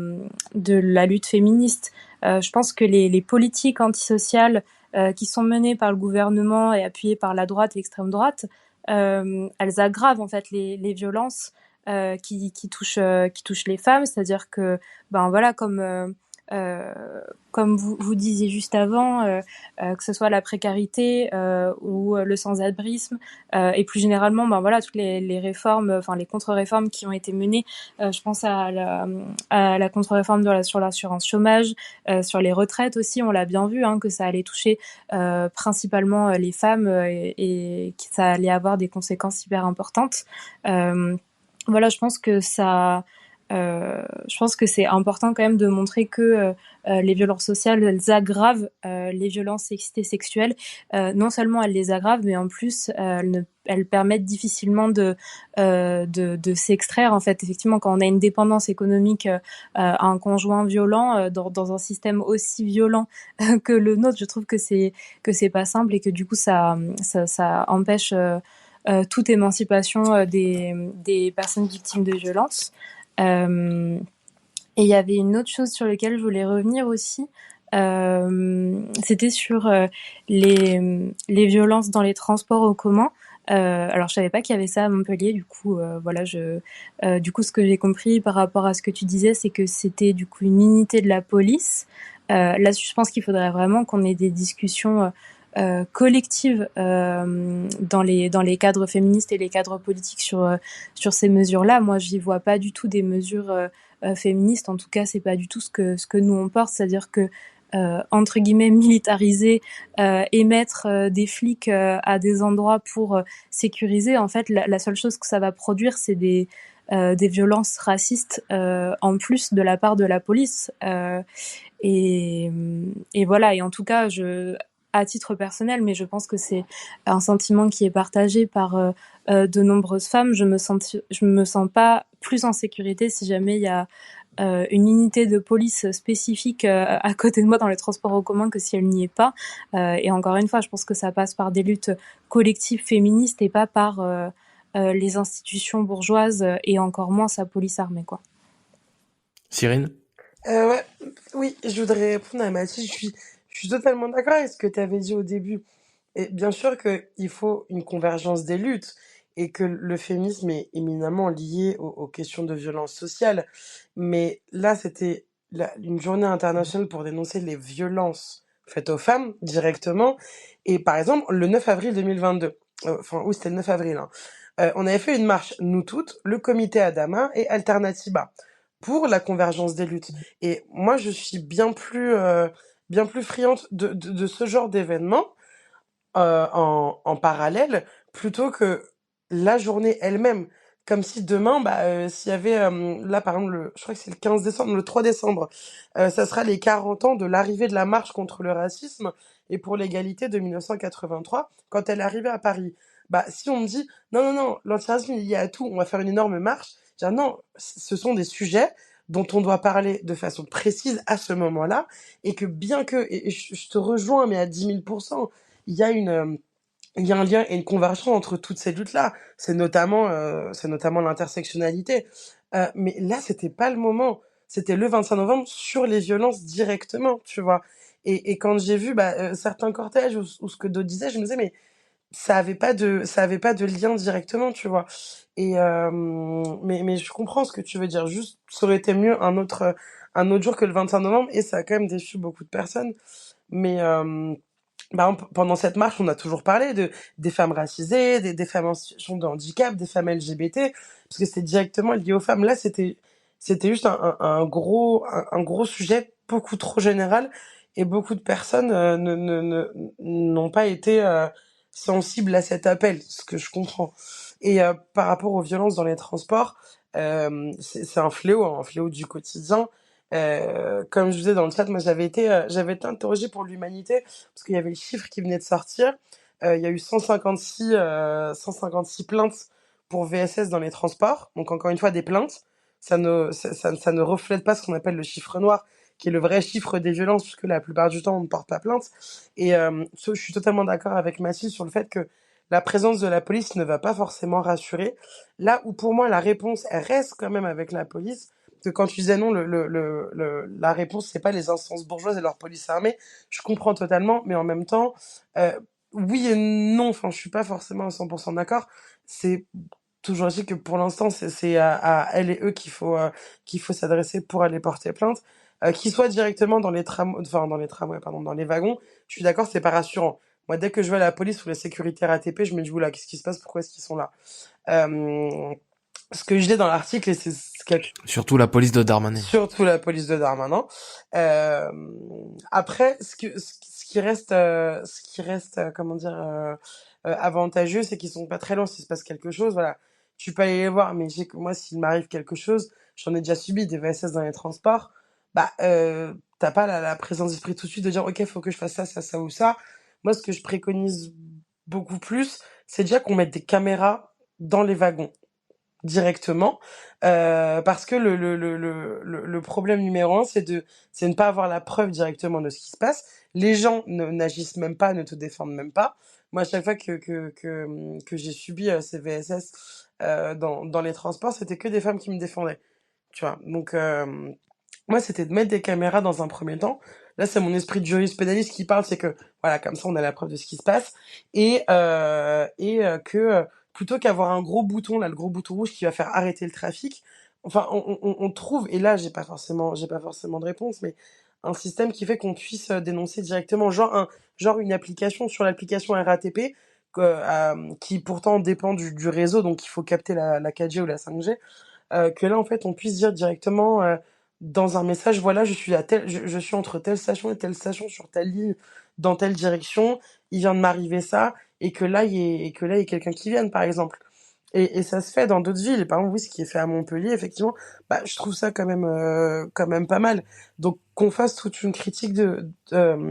lutte féministe. Je pense que les politiques antisociales qui sont menées par le gouvernement et appuyées par la droite et l'extrême droite, elles aggravent en fait les violences qui touchent les femmes. C'est-à-dire que comme vous disiez juste avant, que ce soit la précarité ou le sans-abrisme, et plus généralement, toutes les réformes, enfin les contre-réformes qui ont été menées. Je pense à la contre-réforme sur l'assurance chômage, sur les retraites aussi. On l'a bien vu que ça allait toucher principalement les femmes et que ça allait avoir des conséquences hyper importantes. Je pense que c'est important quand même de montrer que les violences sociales, elles aggravent les violences sexistes et sexuelles. Non seulement elles les aggravent, mais en plus elles permettent difficilement de s'extraire. En fait, effectivement, quand on a une dépendance économique à un conjoint violent dans un système aussi violent que le nôtre, je trouve que c'est pas simple et que du coup ça empêche toute émancipation des personnes victimes de violences. Et il y avait une autre chose sur laquelle je voulais revenir aussi, c'était sur les violences dans les transports en commun. Alors je savais pas qu'il y avait ça à Montpellier, du coup du coup ce que j'ai compris par rapport à ce que tu disais, c'est que c'était du coup une unité de la police. Là je pense qu'il faudrait vraiment qu'on ait des discussions collective dans les cadres féministes et les cadres politiques sur ces mesures-là. Moi, j'y vois pas du tout des mesures féministes. En tout cas, c'est pas du tout ce que nous on porte, c'est-à-dire que entre guillemets militariser et mettre des flics à des endroits pour sécuriser. En fait, la seule chose que ça va produire, c'est des violences racistes en plus de la part de la police. Et voilà. Et en tout cas, à titre personnel, mais je pense que c'est un sentiment qui est partagé par de nombreuses femmes. Je me sens pas plus en sécurité si jamais il y a une unité de police spécifique à côté de moi dans les transports en commun que si elle n'y est pas. Et encore une fois, je pense que ça passe par des luttes collectives féministes et pas par les institutions bourgeoises et encore moins sa police armée, quoi. Cyrine? Ouais, oui, je voudrais répondre à Mathilde. Je suis totalement d'accord avec ce que tu avais dit au début. Et bien sûr qu'il faut une convergence des luttes et que le féminisme est éminemment lié aux questions de violence sociale. Mais là, c'était une journée internationale pour dénoncer les violences faites aux femmes directement. Et par exemple, le 9 avril 2022, enfin, oui, c'était le 9 avril, hein, on avait fait une marche, nous toutes, le comité Adama et Alternatiba, pour la convergence des luttes. Et moi, je suis bien plus friande de ce genre d'événement en parallèle plutôt que la journée elle-même. Comme si demain, s'il y avait, là par exemple, je crois que c'est le 15 décembre, le 3 décembre, ça sera les 40 ans de l'arrivée de la marche contre le racisme et pour l'égalité de 1983, quand elle est arrivée à Paris. Bah, si on me dit, non, non, non, l'antiracisme il y a à tout, on va faire une énorme marche, je dis, ah non, ce sont des sujets dont on doit parler de façon précise à ce moment-là, et que bien que, et je te rejoins, mais à 10 000%, il y a il y a un lien et une convergence entre toutes ces luttes-là. C'est notamment l'intersectionnalité. Mais là, c'était pas le moment. C'était le 25 novembre sur les violences directement, tu vois. Et quand j'ai vu certains cortèges ou ce que d'autres disaient, je me disais, mais ça avait pas de lien directement, tu vois. Mais je comprends ce que tu veux dire. Juste, ça aurait été mieux un autre jour que le 25 novembre, et ça a quand même déçu beaucoup de personnes. Mais pendant cette marche, on a toujours parlé des femmes racisées, des femmes en situation de handicap, des femmes LGBT, parce que c'est directement lié aux femmes. Là, c'était juste un gros sujet beaucoup trop général, et beaucoup de personnes n'ont pas été sensibles à cet appel, ce que je comprends. Et par rapport aux violences dans les transports, c'est un fléau du quotidien. Comme je disais dans le chat, moi j'avais été interrogée pour l'Humanité parce qu'il y avait le chiffre qui venait de sortir. Il y a eu 156 plaintes pour VSS dans les transports. Donc encore une fois, des plaintes. Ça ne reflète pas ce qu'on appelle le chiffre noir, qui est le vrai chiffre des violences, puisque la plupart du temps, on ne porte pas plainte. Et je suis totalement d'accord avec Mathilde sur le fait que la présence de la police ne va pas forcément rassurer. Là où pour moi, la réponse, elle reste quand même avec la police. Parce que quand tu disais non, la réponse, c'est pas les instances bourgeoises et leur police armée. Je comprends totalement, mais en même temps, euh, oui et non. Enfin, je suis pas forcément à 100% d'accord. C'est toujours dit que pour l'instant, c'est à elles et eux qu'il faut s'adresser pour aller porter plainte. Qu'ils soient directement dans les dans les tramways, pardon, dans les wagons. Je suis d'accord, c'est pas rassurant. Moi, dès que je vois la police ou la sécurité RATP, je me dis, oula, qu'est-ce qui se passe? Pourquoi est-ce qu'ils sont là? Euh, Ce que je dis dans l'article, et Surtout la police de Darmanin. surtout la police de Darmanin. Euh, Après, ce qui reste, comment dire, avantageux, c'est qu'ils sont pas très loin. S'il se passe quelque chose, voilà, tu peux aller les voir. Mais moi, s'il m'arrive quelque chose, j'en ai déjà subi des VSS dans les transports. T'as pas la présence d'esprit tout de suite de dire, ok, faut que je fasse ça, ça, ça ou ça. Moi, ce que je préconise beaucoup plus, c'est déjà qu'on mette des caméras dans les wagons directement, parce que le problème numéro un, c'est de ne pas avoir la preuve directement de ce qui se passe. Les gens n'agissent même pas, ne te défendent même pas. Moi, à chaque fois que j'ai subi ces VSS dans les transports, c'était que des femmes qui me défendaient, tu vois. Donc, moi, c'était de mettre des caméras dans un premier temps. Là, c'est mon esprit de juriste pénaliste qui parle, c'est que, voilà, comme ça, on a la preuve de ce qui se passe. Plutôt qu'avoir un gros bouton, là, le gros bouton rouge qui va faire arrêter le trafic, enfin, on trouve, et là, j'ai pas forcément de réponse, mais un système qui fait qu'on puisse dénoncer directement, genre une application sur l'application RATP, qui pourtant dépend du réseau, donc il faut capter la 4G ou la 5G, que là en fait on puisse dire directement dans un message, voilà, je suis entre telle station et telle station sur telle ligne dans telle direction, il vient de m'arriver ça, et que là il y ait quelqu'un qui vienne par exemple. Et ça se fait dans d'autres villes. Par exemple, oui, ce qui est fait à Montpellier, effectivement, je trouve ça quand même pas mal. Donc qu'on fasse toute une critique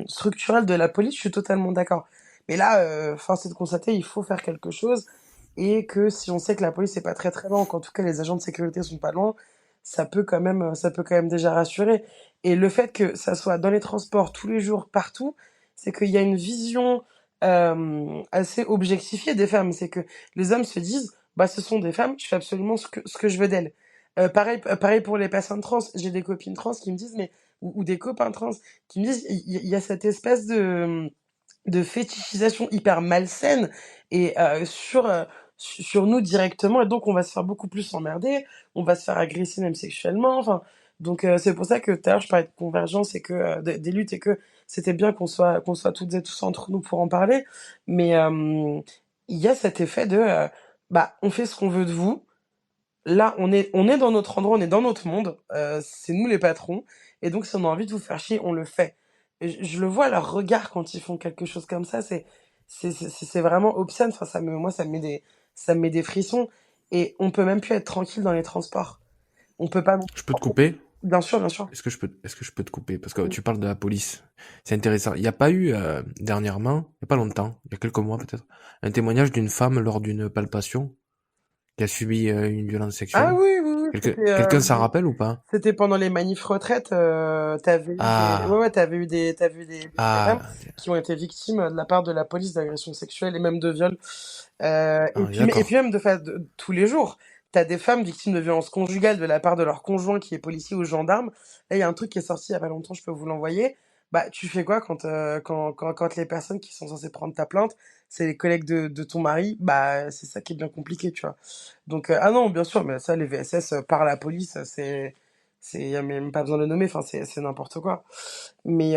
structurelle de la police, je suis totalement d'accord. Mais là, force est de constater, il faut faire quelque chose, et que si on sait que la police est pas très très loin, qu'en tout cas les agents de sécurité sont pas loin, ça peut quand même déjà rassurer. Et le fait que ça soit dans les transports tous les jours, partout, c'est qu'il y a une vision assez objectifiée des femmes. C'est que les hommes se disent, ce sont des femmes, je fais absolument ce que je veux d'elles. Pareil pour les personnes trans. J'ai des copines trans qui me disent, mais ou des copains trans qui me disent, il y a cette espèce de fétichisation hyper malsaine et sur nous directement, et donc on va se faire beaucoup plus emmerder, on va se faire agresser même sexuellement, enfin, donc c'est pour ça que tout à l'heure je parlais de convergence et que des luttes, et que c'était bien qu'on soit toutes et tous entre nous pour en parler, mais il y a cet effet de bah on fait ce qu'on veut de vous. Là, on est dans notre endroit, on est dans notre monde, c'est nous les patrons, et donc si on a envie de vous faire chier, on le fait. Et je le vois à leur regard quand ils font quelque chose comme ça, c'est vraiment obscène. Enfin, moi, ça me met des frissons, et on peut même plus être tranquille dans les transports. On peut pas. Je peux te couper? Bien sûr, bien sûr. Est-ce que je peux te couper? Parce que Oui. tu parles de la police. C'est intéressant. Il n'y a pas eu, dernièrement, il n'y a pas longtemps, il y a quelques mois peut-être, un témoignage d'une femme lors d'une palpation qui a subi une violence Ah sexuelle. oui, oui, oui, Quelqu'un s'en rappelle ou pas? c'était pendant les manifs retraite. Ouais, Ah, ouais, t'avais des femmes ah, qui ont été victimes de la part de la police d'agression sexuelle et même de viol. ah, Et on est puis d'accord. même de tous les jours, t'as des femmes victimes de violences conjugales de la part de leur conjoint qui est policier ou gendarme. Là, il y a un truc qui est sorti il y a pas longtemps, je peux vous l'envoyer. Bah, tu fais quoi quand les personnes qui sont censées prendre ta plainte, c'est les collègues de ton mari? Bah, c'est ça qui est bien compliqué, tu vois. Donc, ah non, bien sûr, mais ça, les VSS par la police, y a même pas besoin de le nommer, enfin, c'est n'importe quoi. Mais,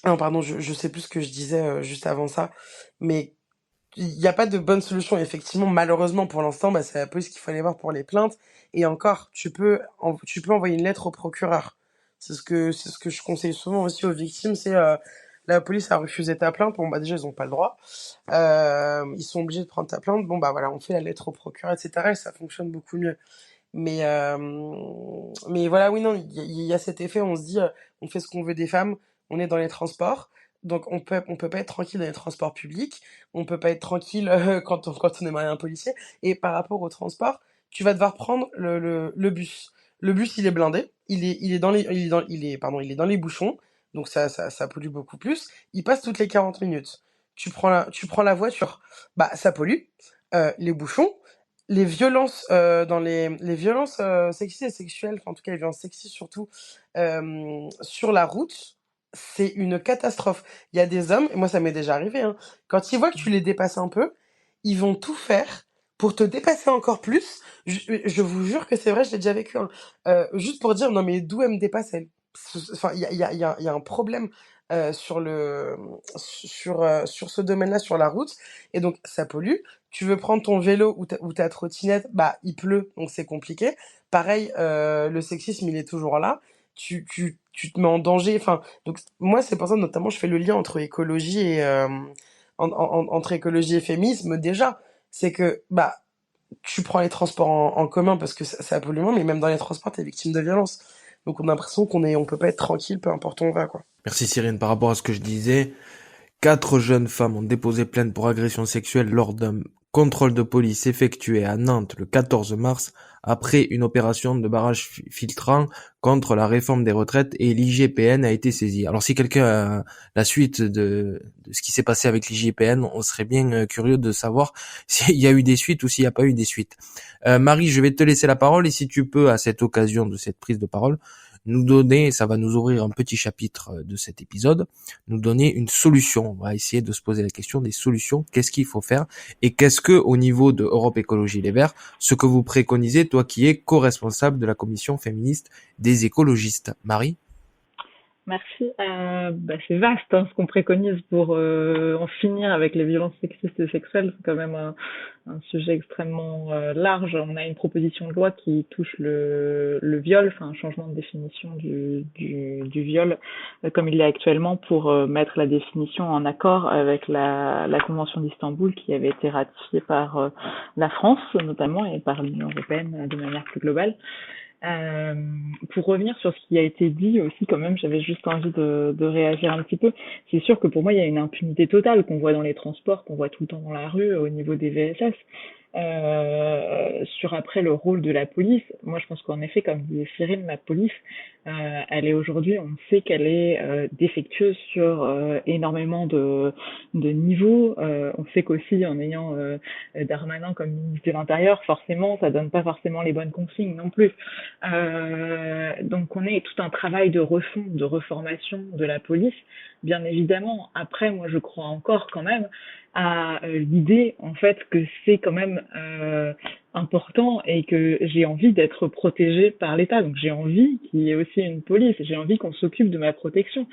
non, pardon, je sais plus ce que je disais juste avant ça, mais il n'y a pas de bonne solution. Effectivement, malheureusement, pour l'instant, bah, c'est la police qu'il faut aller voir pour les plaintes. Et encore, tu peux envoyer une lettre au procureur. C'est ce que je conseille souvent aussi aux victimes, c'est la police a refusé ta plainte. Bon, bah déjà, ils ont pas le droit. Ils sont obligés de prendre ta plainte. Bon, bah voilà, on fait la lettre au procureur, etc. Et ça fonctionne beaucoup mieux. Mais voilà, oui, non, il y a cet effet, on se dit, on fait ce qu'on veut des femmes, on est dans les transports, donc on peut pas être tranquille dans les transports publics, on peut pas être tranquille quand on est marié à un policier, et par rapport au transport, tu vas devoir prendre le bus. Le bus, il est blindé, il est dans les bouchons, donc ça pollue beaucoup plus, il passe toutes les 40 minutes. Tu prends la voiture, bah ça pollue, les bouchons, les violences sexistes et sexuelles, enfin, en tout cas les violences sexistes surtout, sur la route, c'est une catastrophe. Il y a des hommes, et moi ça m'est déjà arrivé, hein, quand ils voient que tu les dépasses un peu, ils vont tout faire pour te dépasser encore plus. Je vous jure que c'est vrai, je l'ai déjà vécu, hein. Juste pour dire, non mais d'où elle me dépasse elle? Enfin, il y a un problème sur ce domaine-là, sur la route, et donc ça pollue. Tu veux prendre ton vélo ou ta trottinette, bah il pleut, donc c'est compliqué. Pareil, le sexisme, il est toujours là. Tu te mets en danger. Enfin, donc moi, c'est pour ça, notamment, je fais le lien entre écologie et entre écologie et féminisme. Déjà, c'est que bah tu prends les transports en commun parce que ça pollue moins, mais même dans les transports, t'es victime de violence. Donc on a l'impression on peut pas être tranquille, peu importe où on va, quoi. Merci Cyrine. Par rapport à ce que je disais, 4 jeunes femmes ont déposé plainte pour agression sexuelle lors d'un contrôle de police effectué à Nantes le 14 mars après une opération de barrage filtrant contre la réforme des retraites, et l'IGPN a été saisi. Alors si quelqu'un a la suite de ce qui s'est passé avec l'IGPN, on serait bien curieux de savoir s'il y a eu des suites ou s'il n'y a pas eu des suites. Marie, je vais te laisser la parole, et si tu peux, à cette occasion de cette prise de parole, nous donner, ça va nous ouvrir un petit chapitre de cet épisode, nous donner une solution. On va essayer de se poser la question des solutions. Qu'est-ce qu'il faut faire? Et qu'est-ce que, au niveau de Europe Écologie Les Verts, ce que vous préconisez, toi qui es co-responsable de la commission féministe des écologistes? Marie? Merci. C'est vaste, hein, ce qu'on préconise pour en finir avec les violences sexistes et sexuelles. C'est quand même un sujet extrêmement large. On a une proposition de loi qui touche le viol, enfin un changement de définition du viol comme il l'est actuellement, pour mettre la définition en accord avec la Convention d'Istanbul, qui avait été ratifiée par la France notamment et par l'Union européenne de manière plus globale. Pour revenir sur ce qui a été dit aussi, quand même, j'avais juste envie de réagir un petit peu. C'est sûr que pour moi, il y a une impunité totale qu'on voit dans les transports, qu'on voit tout le temps dans la rue au niveau des VSS. Sur après le rôle de la police, moi je pense qu'en effet, comme disait Cyril, la police, elle est aujourd'hui, on sait qu'elle est défectueuse sur énormément de niveaux. On sait qu'aussi en ayant Darmanin comme ministre de l'Intérieur, forcément, ça donne pas forcément les bonnes consignes non plus. Donc on est tout un travail de refonte, de reformation de la police, bien évidemment. Après, moi je crois encore quand même à l'idée en fait que c'est quand même important et que j'ai envie d'être protégée par l'État. Donc j'ai envie qu'il y ait aussi une police, j'ai envie qu'on s'occupe de ma protection.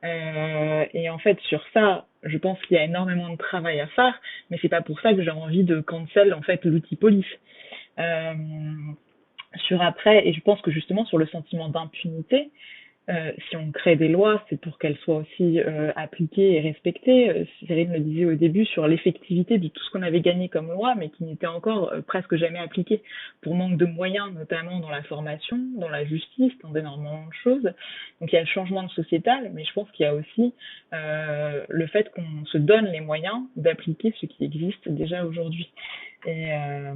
Et en fait sur ça, je pense qu'il y a énormément de travail à faire, mais c'est pas pour ça que j'ai envie de cancel en fait l'outil police. Euh, Sur après, et je pense que justement sur le sentiment d'impunité, si on crée des lois, c'est pour qu'elles soient aussi appliquées et respectées. Cyril le disait au début sur l'effectivité de tout ce qu'on avait gagné comme loi, mais qui n'était encore presque jamais appliqué pour manque de moyens, notamment dans la formation, dans la justice, dans énormément de choses. Donc il y a le changement de sociétal, mais je pense qu'il y a aussi le fait qu'on se donne les moyens d'appliquer ce qui existe déjà aujourd'hui. Et, euh,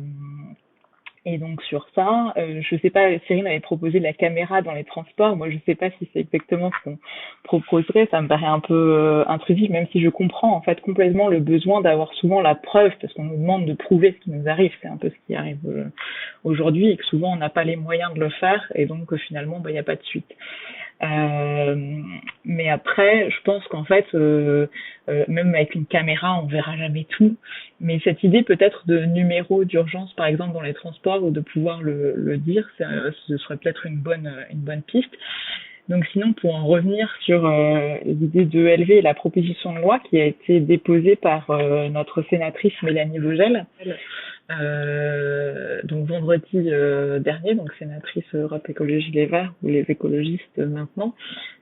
et donc sur ça, je sais pas, Cyril avait proposé la caméra dans les transports. Moi, je sais pas si c'est exactement ce qu'on proposerait. Ça me paraît un peu intrusif, même si je comprends en fait complètement le besoin d'avoir souvent la preuve, parce qu'on nous demande de prouver ce qui nous arrive. C'est un peu ce qui arrive aujourd'hui, et que souvent on n'a pas les moyens de le faire, et donc finalement, bah, il n'y a pas de suite. Mais après, je pense qu'en fait, même avec une caméra, on verra jamais tout. Mais cette idée peut-être de numéro d'urgence, par exemple, dans les transports, ou de pouvoir le dire, ce serait peut-être une bonne piste. Donc sinon, pour en revenir sur l'idée de ELV et la proposition de loi qui a été déposée par notre sénatrice Mélanie Vogel, donc vendredi dernier, donc sénatrice Europe Écologie Les Verts, ou les écologistes maintenant,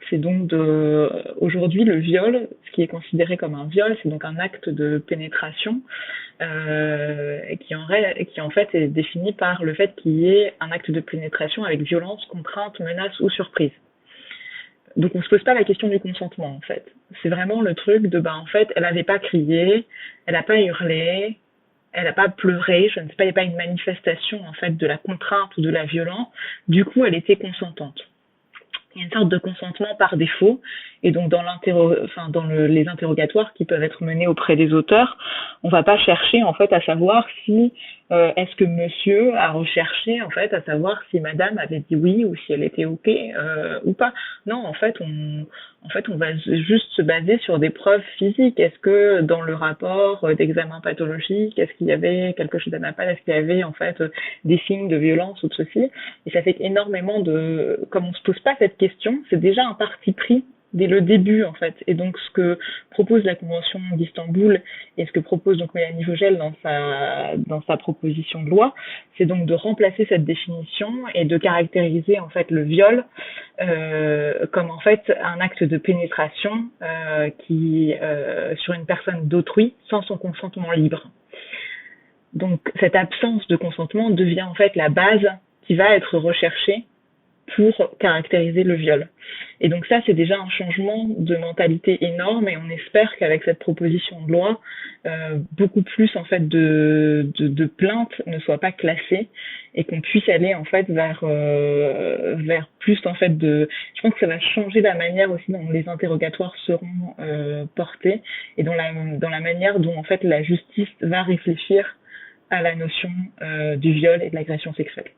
c'est donc aujourd'hui le viol, ce qui est considéré comme un viol, c'est donc un acte de pénétration qui en fait est défini par le fait qu'il y ait un acte de pénétration avec violence, contrainte, menace ou surprise. Donc on se pose pas la question du consentement en fait. C'est vraiment le truc de en fait elle avait pas crié, elle a pas hurlé, elle a pas pleuré, je ne sais pas, il n'y a pas une manifestation en fait de la contrainte ou de la violence. Du coup elle était consentante. Il y a une sorte de consentement par défaut, et donc dans les interrogatoires qui peuvent être menés auprès des auteurs, on va pas chercher en fait à savoir si est-ce que monsieur a recherché en fait à savoir si madame avait dit oui ou si elle était ok ou pas. Non, en fait on va juste se baser sur des preuves physiques. Est-ce que dans le rapport d'examen pathologique, est-ce qu'il y avait quelque chose d'anormal, est-ce qu'il y avait en fait des signes de violence ou de ceci. Et ça fait énormément comme on se pose pas cette question, c'est déjà un parti pris dès le début en fait. Et donc ce que propose la Convention d'Istanbul et ce que propose donc Mélanie Vogel dans sa proposition de loi, c'est donc de remplacer cette définition et de caractériser en fait le viol comme en fait un acte de pénétration qui sur une personne d'autrui sans son consentement libre. Donc cette absence de consentement devient en fait la base qui va être recherchée pour caractériser le viol. Et donc ça, c'est déjà un changement de mentalité énorme, et on espère qu'avec cette proposition de loi, beaucoup plus en fait de plaintes ne soient pas classées, et qu'on puisse aller en fait vers plus en fait je pense que ça va changer la manière aussi dont les interrogatoires seront portés, et dans la manière dont en fait la justice va réfléchir à la notion du viol et de l'agression sexuelle.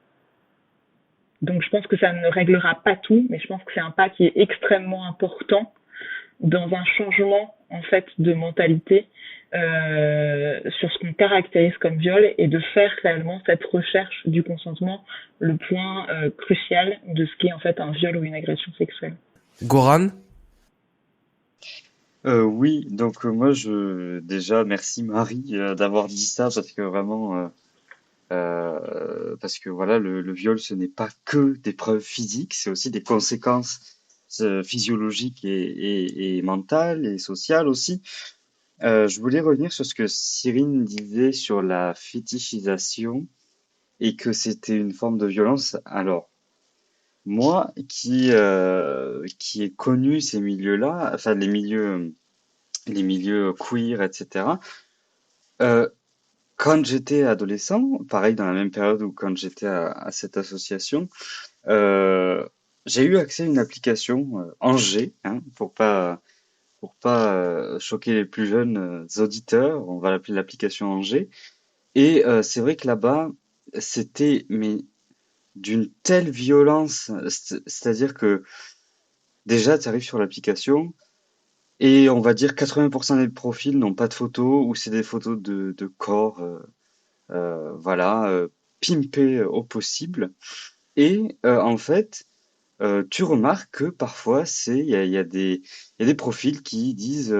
Donc je pense que ça ne réglera pas tout, mais je pense que c'est un pas qui est extrêmement important dans un changement en fait de mentalité sur ce qu'on caractérise comme viol, et de faire réellement cette recherche du consentement le point crucial de ce qu'est en fait un viol ou une agression sexuelle. Goran? Oui, donc moi déjà merci Marie d'avoir dit ça, parce que vraiment parce que voilà, le viol, ce n'est pas que des preuves physiques, c'est aussi des conséquences physiologiques et mentales et sociales aussi. Je voulais revenir sur ce que Cyrine disait sur la fétichisation et que c'était une forme de violence. Alors, moi qui ai connu ces milieux-là, enfin les milieux queer, etc. quand j'étais adolescent, pareil dans la même période où quand j'étais à cette association, euh, j'ai eu accès à une application Angers, hein, pour pas choquer les plus jeunes auditeurs, on va l'appeler l'application Angers. Et c'est vrai que là-bas, c'était mais d'une telle violence, c'est-à-dire que déjà, tu arrives sur l'application et on va dire 80% des profils n'ont pas de photos ou c'est des photos de corps, voilà, pimpés au possible. Et en fait, tu remarques que parfois, il y a des profils qui disent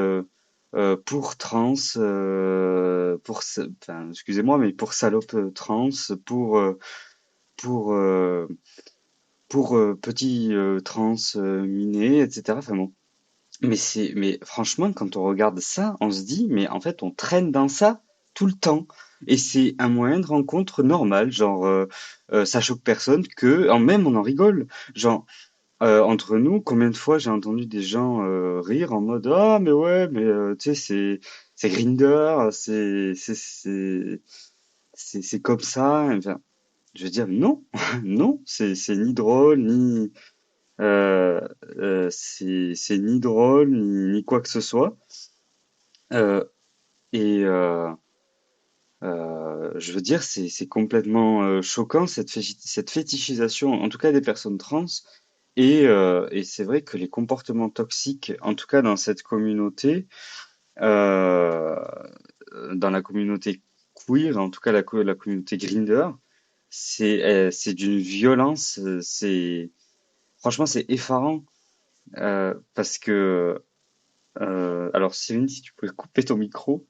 pour trans, enfin, excusez-moi, mais pour salope trans, pour, euh, pour, euh, pour petit trans miné, etc. Enfin bon. Mais franchement, quand on regarde ça, on se dit, mais en fait, on traîne dans ça tout le temps. Et c'est un moyen de rencontre normal, genre, ça choque personne que, même on en rigole. Genre, entre nous, combien de fois j'ai entendu des gens rire en mode ah mais ouais mais tu sais c'est Grindr, c'est comme ça. Enfin, je veux dire non non c'est ni drôle ni euh, c'est ni drôle ni quoi que ce soit. Euh, et je veux dire c'est complètement choquant cette fétichisation en tout cas des personnes trans. Et c'est vrai que les comportements toxiques, en tout cas dans cette communauté, euh, dans la communauté queer, en tout cas la communauté Grindr, c'est d'une violence, franchement c'est effarant parce que alors Céline, si tu pouvais couper ton micro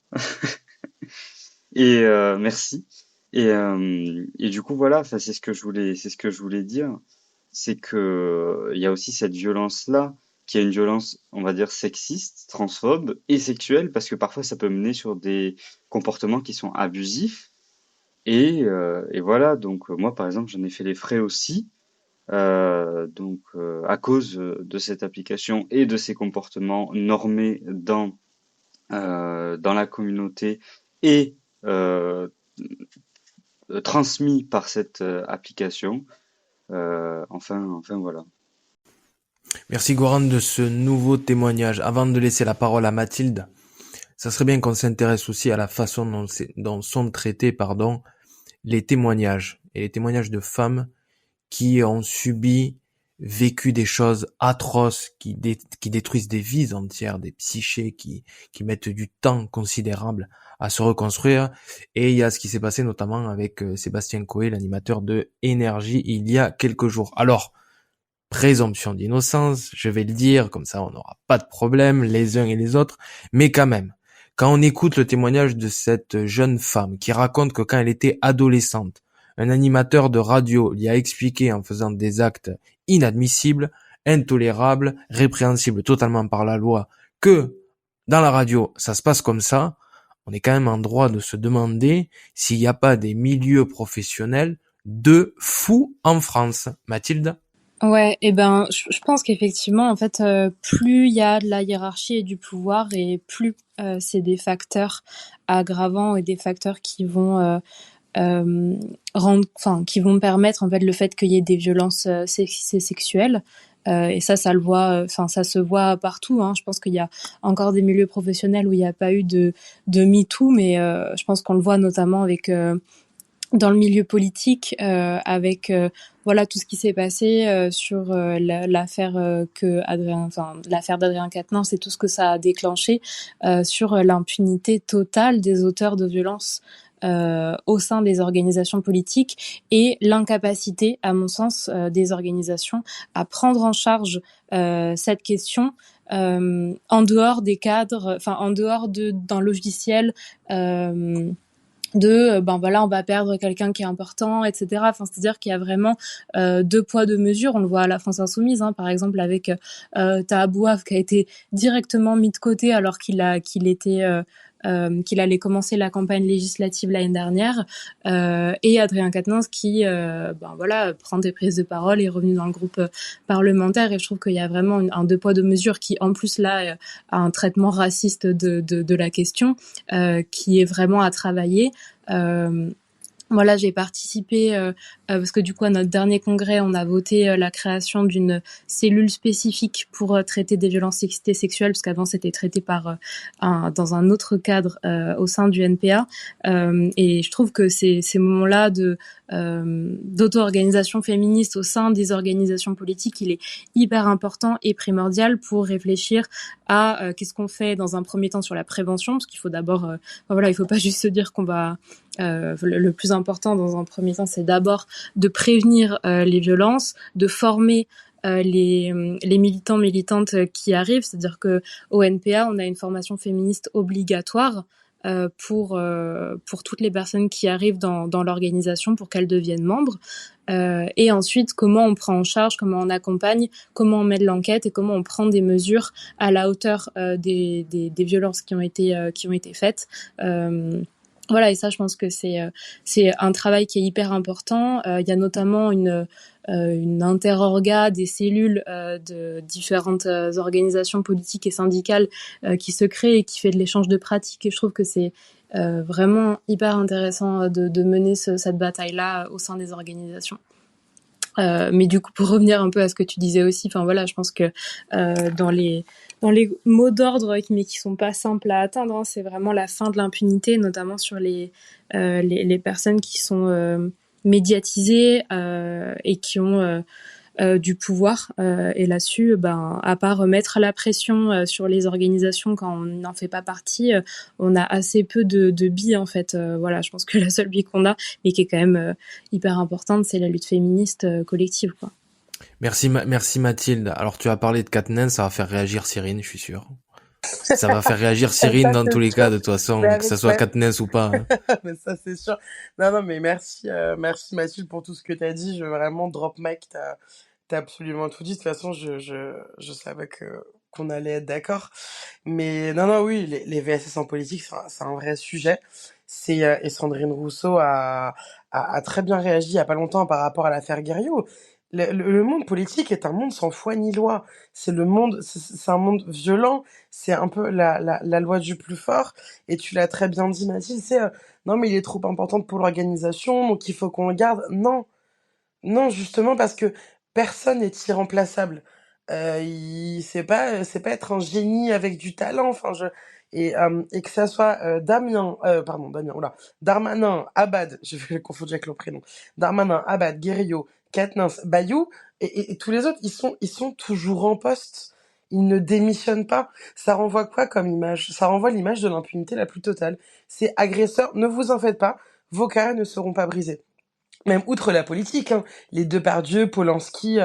et merci. Et du coup voilà, enfin c'est ce que je voulais dire. C'est que il y a aussi cette violence-là, qui est une violence, on va dire, sexiste, transphobe et sexuelle, parce que parfois ça peut mener sur des comportements qui sont abusifs. Et voilà, donc moi par exemple, j'en ai fait les frais aussi, donc à cause de cette application et de ces comportements normés dans la communauté et transmis par cette application. Enfin voilà. Merci Goran de ce nouveau témoignage. Avant de laisser la parole à Mathilde, ça serait bien qu'on s'intéresse aussi à la façon dont sont traités, les témoignages et les témoignages de femmes qui ont vécu des choses atroces, qui détruisent des vies entières, des psychés qui mettent du temps considérable à se reconstruire. Et il y a ce qui s'est passé notamment avec Sébastien Coé, l'animateur de Énergie, il y a quelques jours. Alors, présomption d'innocence, je vais le dire, comme ça on n'aura pas de problème les uns et les autres, mais quand même, quand on écoute le témoignage de cette jeune femme qui raconte que quand elle était adolescente, un animateur de radio lui a expliqué en faisant des actes inadmissibles, intolérables, répréhensibles totalement par la loi, que dans la radio ça se passe comme ça, on est quand même en droit de se demander s'il n'y a pas des milieux professionnels de fous en France. Mathilde? Ouais, et ben, je pense qu'effectivement, en fait, plus il y a de la hiérarchie et du pouvoir, et plus c'est des facteurs aggravants et des facteurs qui vont qui vont permettre en fait le fait qu'il y ait des violences sexistes et sexuelles. Et ça le voit, ça se voit partout. Hein. Je pense qu'il y a encore des milieux professionnels où il n'y a pas eu de MeToo, mais je pense qu'on le voit notamment avec dans le milieu politique, avec voilà tout ce qui s'est passé sur l'affaire l'affaire d'Adrien Quatennens et tout ce que ça a déclenché sur l'impunité totale des auteurs de violences au sein des organisations politiques et l'incapacité, à mon sens, des organisations à prendre en charge cette question en dehors des cadres, en dehors d'un logiciel. On va perdre quelqu'un qui est important, etc. C'est-à-dire qu'il y a vraiment deux poids deux mesures. On le voit à la France Insoumise, hein, par exemple avec Taha Bouaf qui a été directement mis de côté alors qu'il était qu'il allait commencer la campagne législative l'année dernière, et Adrien Quatennens qui prend des prises de parole, est revenu dans le groupe parlementaire, et je trouve qu'il y a vraiment un deux poids deux mesures qui en plus là a un traitement raciste de la question qui est vraiment à travailler. Voilà, j'ai participé parce que du coup à notre dernier congrès, on a voté la création d'une cellule spécifique pour traiter des violences sexistes et sexuelles, parce qu'avant c'était traité dans un autre cadre au sein du NPA. Et je trouve que ces moments-là d'auto-organisation féministe au sein des organisations politiques, il est hyper important et primordial pour réfléchir à qu'est-ce qu'on fait dans un premier temps sur la prévention, parce qu'il faut d'abord, il faut pas juste se dire qu'on va le plus important dans un premier temps, c'est d'abord de prévenir les violences, de former les militants militantes qui arrivent, c'est-à-dire que au NPA, on a une formation féministe obligatoire pour toutes les personnes qui arrivent dans l'organisation pour qu'elles deviennent membres. Et ensuite, comment on prend en charge, comment on accompagne, comment on mène l'enquête et comment on prend des mesures à la hauteur des violences qui ont été faites. Voilà, et ça, je pense que c'est un travail qui est hyper important. Il y a notamment une interorga des cellules de différentes organisations politiques et syndicales qui se créent et qui fait de l'échange de pratiques. Et je trouve que c'est vraiment hyper intéressant de mener cette bataille-là au sein des organisations. Mais du coup, pour revenir un peu à ce que tu disais aussi, je pense que dans les mots d'ordre, mais qui sont pas simples à atteindre, c'est vraiment la fin de l'impunité, notamment sur les personnes qui sont médiatisées et qui ont du pouvoir. Et là-dessus, à part mettre la pression sur les organisations quand on n'en fait pas partie, on a assez peu de billes en fait. Je pense que la seule bille qu'on a, mais qui est quand même hyper importante, c'est la lutte féministe collective, quoi. Merci Mathilde. Alors tu as parlé de Quatennens, ça va faire réagir Cyrine, je suis sûr. Ça va faire réagir Cyrine dans tous les cas, de toute façon, que ça soit Quatennens ou pas. Mais ça, c'est sûr. Non, mais merci Mathilde pour tout ce que t'as dit. Je veux vraiment drop mic. T'as absolument tout dit. De toute façon, je savais qu'on allait être d'accord. Mais non, oui, les VSS en politique, c'est un vrai sujet. Et Sandrine Rousseau a très bien réagi il y a pas longtemps par rapport à l'affaire Guerriot. Le monde politique est un monde sans foi ni loi. C'est un monde violent. C'est un peu la loi du plus fort. Et tu l'as très bien dit, Mathilde, non, mais il est trop important pour l'organisation, donc il faut qu'on le garde. Non, justement parce que personne n'est irremplaçable. C'est pas être un génie avec du talent. Et que ça soit Darmanin, Abad, je vais le confondre avec le prénom. Darmanin, Abad, Guerriot, Quatennens, Bayou, et tous les autres, ils sont toujours en poste. Ils ne démissionnent pas. Ça renvoie quoi comme image? Ça renvoie l'image de l'impunité la plus totale. C'est agresseur, ne vous en faites pas, vos carrés ne seront pas brisés. Même outre la politique, hein, les Depardieu, Polanski,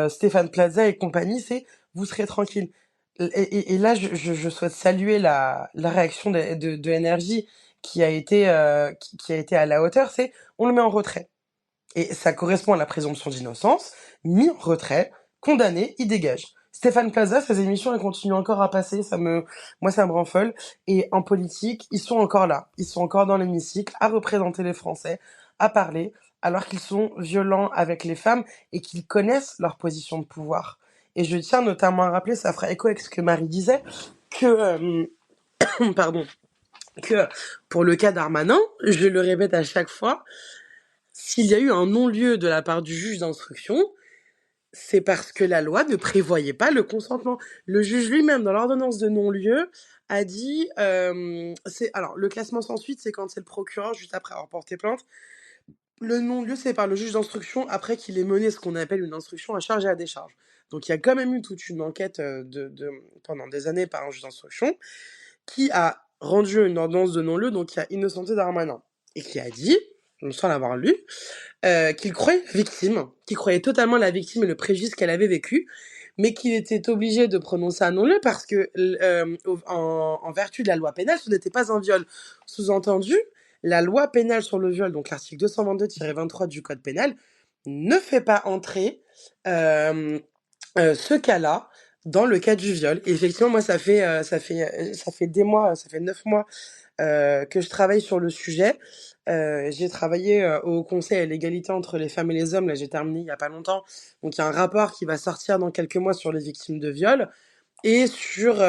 Stéphane Plaza et compagnie, c'est vous serez tranquille. Et là, je souhaite saluer la réaction de NRJ qui a été qui a été à la hauteur. C'est on le met en retrait. Et ça correspond à la présomption d'innocence. Mis en retrait, condamné, il dégage. Stéphane Plaza, ses émissions, elles continuent encore à passer. Moi, ça me rend folle. Et en politique, ils sont encore là. Ils sont encore dans l'hémicycle à représenter les Français, à parler, alors qu'ils sont violents avec les femmes et qu'ils connaissent leur position de pouvoir. Et je tiens notamment à rappeler, ça fera écho avec ce que Marie disait, que, pardon, que pour le cas Darmanin, je le répète à chaque fois, s'il y a eu un non-lieu de la part du juge d'instruction, c'est parce que la loi ne prévoyait pas le consentement. Le juge lui-même, dans l'ordonnance de non-lieu, a dit... alors, le classement sans suite, c'est quand c'est le procureur, juste après avoir porté plainte. Le non-lieu, c'est par le juge d'instruction, après qu'il ait mené ce qu'on appelle une instruction à charge et à décharge. Donc, il y a quand même eu toute une enquête pendant des années par un juge d'instruction qui a rendu une ordonnance de non-lieu, donc qui a innocenté Darmanin. Et qui a dit, sans l'avoir lu, qu'il croyait la victime, qu'il croyait totalement la victime et le préjudice qu'elle avait vécu, mais qu'il était obligé de prononcer un non-lieu parce que, en vertu de la loi pénale, ce n'était pas un viol. Sous-entendu, la loi pénale sur le viol, donc l'article 222-23 du Code pénal, ne fait pas entrer ce cas-là dans le cas du viol. Et effectivement, moi, ça fait des mois, ça fait 9 mois que je travaille sur le sujet. J'ai travaillé au Conseil à l'égalité entre les femmes et les hommes. Là, j'ai terminé il y a pas longtemps. Donc, il y a un rapport qui va sortir dans quelques mois sur les victimes de viol et sur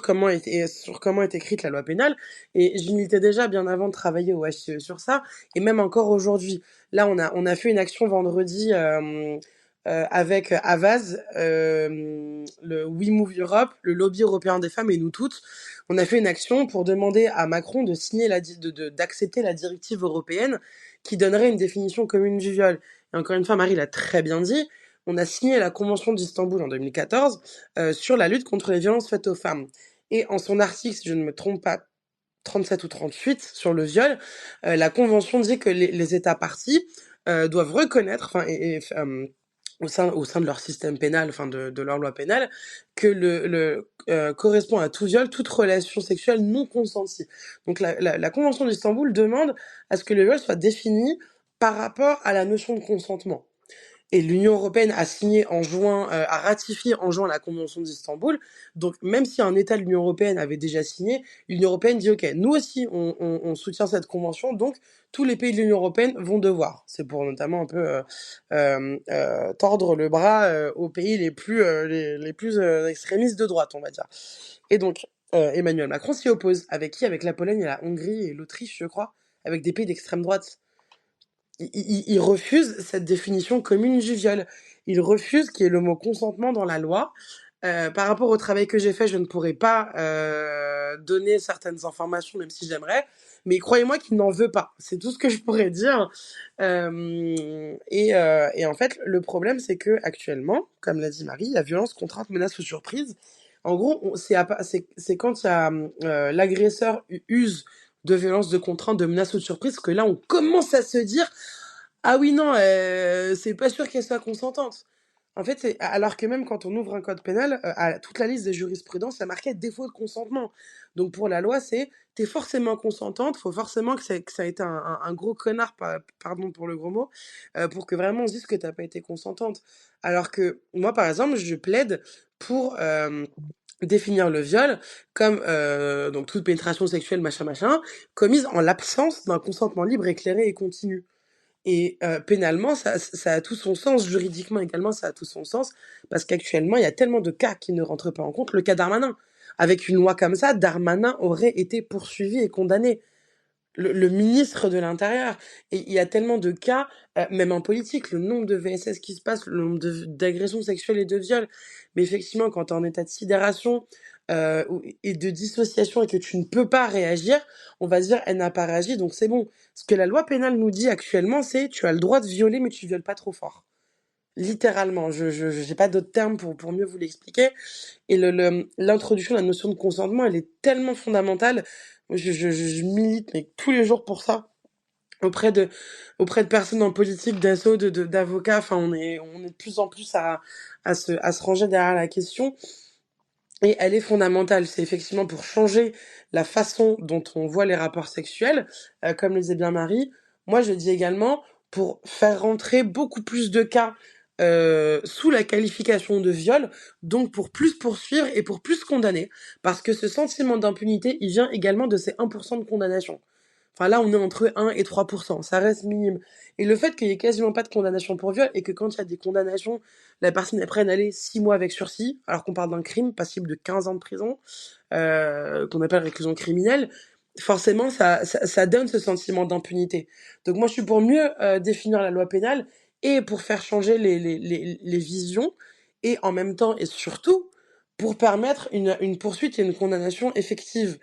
comment est écrite la loi pénale. Et je militais déjà bien avant de travailler au HCE sur ça, et même encore aujourd'hui. Là, on a fait une action vendredi avec Avaz, le We Move Europe, le lobby européen des femmes et nous toutes. On a fait une action pour demander à Macron de signer d'accepter la directive européenne qui donnerait une définition commune du viol. Et encore une fois, Marie l'a très bien dit, on a signé la Convention d'Istanbul en 2014 sur la lutte contre les violences faites aux femmes. Et en son article, si je ne me trompe pas, 37 ou 38 sur le viol, la Convention dit que les États parties doivent reconnaître, au sein de leur système pénal, enfin de leur loi pénale, que correspond à tout viol, toute relation sexuelle non consentie. Donc la Convention d'Istanbul demande à ce que le viol soit défini par rapport à la notion de consentement. Et l'Union européenne a ratifié en juin la Convention d'Istanbul. Donc, même si un État de l'Union européenne avait déjà signé, l'Union européenne dit, OK, nous aussi, on soutient cette convention, donc tous les pays de l'Union européenne vont devoir. C'est pour notamment un peu tordre le bras aux pays les plus extrémistes de droite, on va dire. Et donc, Emmanuel Macron s'y oppose. Avec qui? Avec la Pologne et la Hongrie et l'Autriche, je crois, avec des pays d'extrême droite. Il refuse cette définition commune du viol. Il refuse qu'il y ait le mot consentement dans la loi. Par rapport au travail que j'ai fait, je ne pourrais pas donner certaines informations, même si j'aimerais. Mais croyez-moi qu'il n'en veut pas. C'est tout ce que je pourrais dire. Et en fait, le problème, c'est que actuellement, comme l'a dit Marie, il y a violence, contrainte, menace ou surprise. En gros, c'est quand il y a l'agresseur use de violence, de contrainte, de menace ou de surprise, que là, on commence à se dire ah oui, non, c'est pas sûr qu'elle soit consentante. En fait, alors que même quand on ouvre un code pénal, à toute la liste des jurisprudences, il y a marqué défaut de consentement. Donc pour la loi, t'es forcément consentante, faut forcément que ça ait été un gros connard, pardon pour le gros mot, pour que vraiment on se dise que t'as pas été consentante. Alors que moi, par exemple, je plaide pour définir le viol comme donc toute pénétration sexuelle, machin, commise en l'absence d'un consentement libre, éclairé et continu. Et pénalement, ça a tout son sens, juridiquement également, ça a tout son sens, parce qu'actuellement, il y a tellement de cas qui ne rentrent pas en compte. Le cas Darmanin. Avec une loi comme ça, Darmanin aurait été poursuivi et condamné. Le ministre de l'Intérieur. Et il y a tellement de cas, même en politique, le nombre de VSS qui se passe, le nombre d'agressions sexuelles et de viols. Mais effectivement, quand t'es en état de sidération et de dissociation et que tu ne peux pas réagir, on va se dire, elle n'a pas réagi, donc c'est bon. Ce que la loi pénale nous dit actuellement, c'est tu as le droit de violer, mais tu violes pas trop fort. Littéralement, je j'ai pas d'autres termes pour mieux vous l'expliquer. Et l'introduction de la notion de consentement, elle est tellement fondamentale. Je milite mais tous les jours pour ça auprès de personnes en politique, d'assos, d'avocats. Enfin, on est de plus en plus à se ranger derrière la question. Et elle est fondamentale. C'est effectivement pour changer la façon dont on voit les rapports sexuels, comme le disait bien Marie. Moi, je dis également pour faire rentrer beaucoup plus de cas sous la qualification de viol, donc pour plus poursuivre et pour plus condamner, parce que ce sentiment d'impunité, il vient également de ces 1% de condamnation. Enfin là, on est entre 1 et 3%, ça reste minime. Et le fait qu'il y ait quasiment pas de condamnation pour viol, et que quand il y a des condamnations, la personne est prête à aller 6 mois avec sursis, alors qu'on parle d'un crime passible de 15 ans de prison, qu'on appelle réclusion criminelle, forcément, ça donne ce sentiment d'impunité. Donc moi, je suis pour mieux définir la loi pénale, et pour faire changer les visions, et en même temps, et surtout, pour permettre une poursuite et une condamnation effective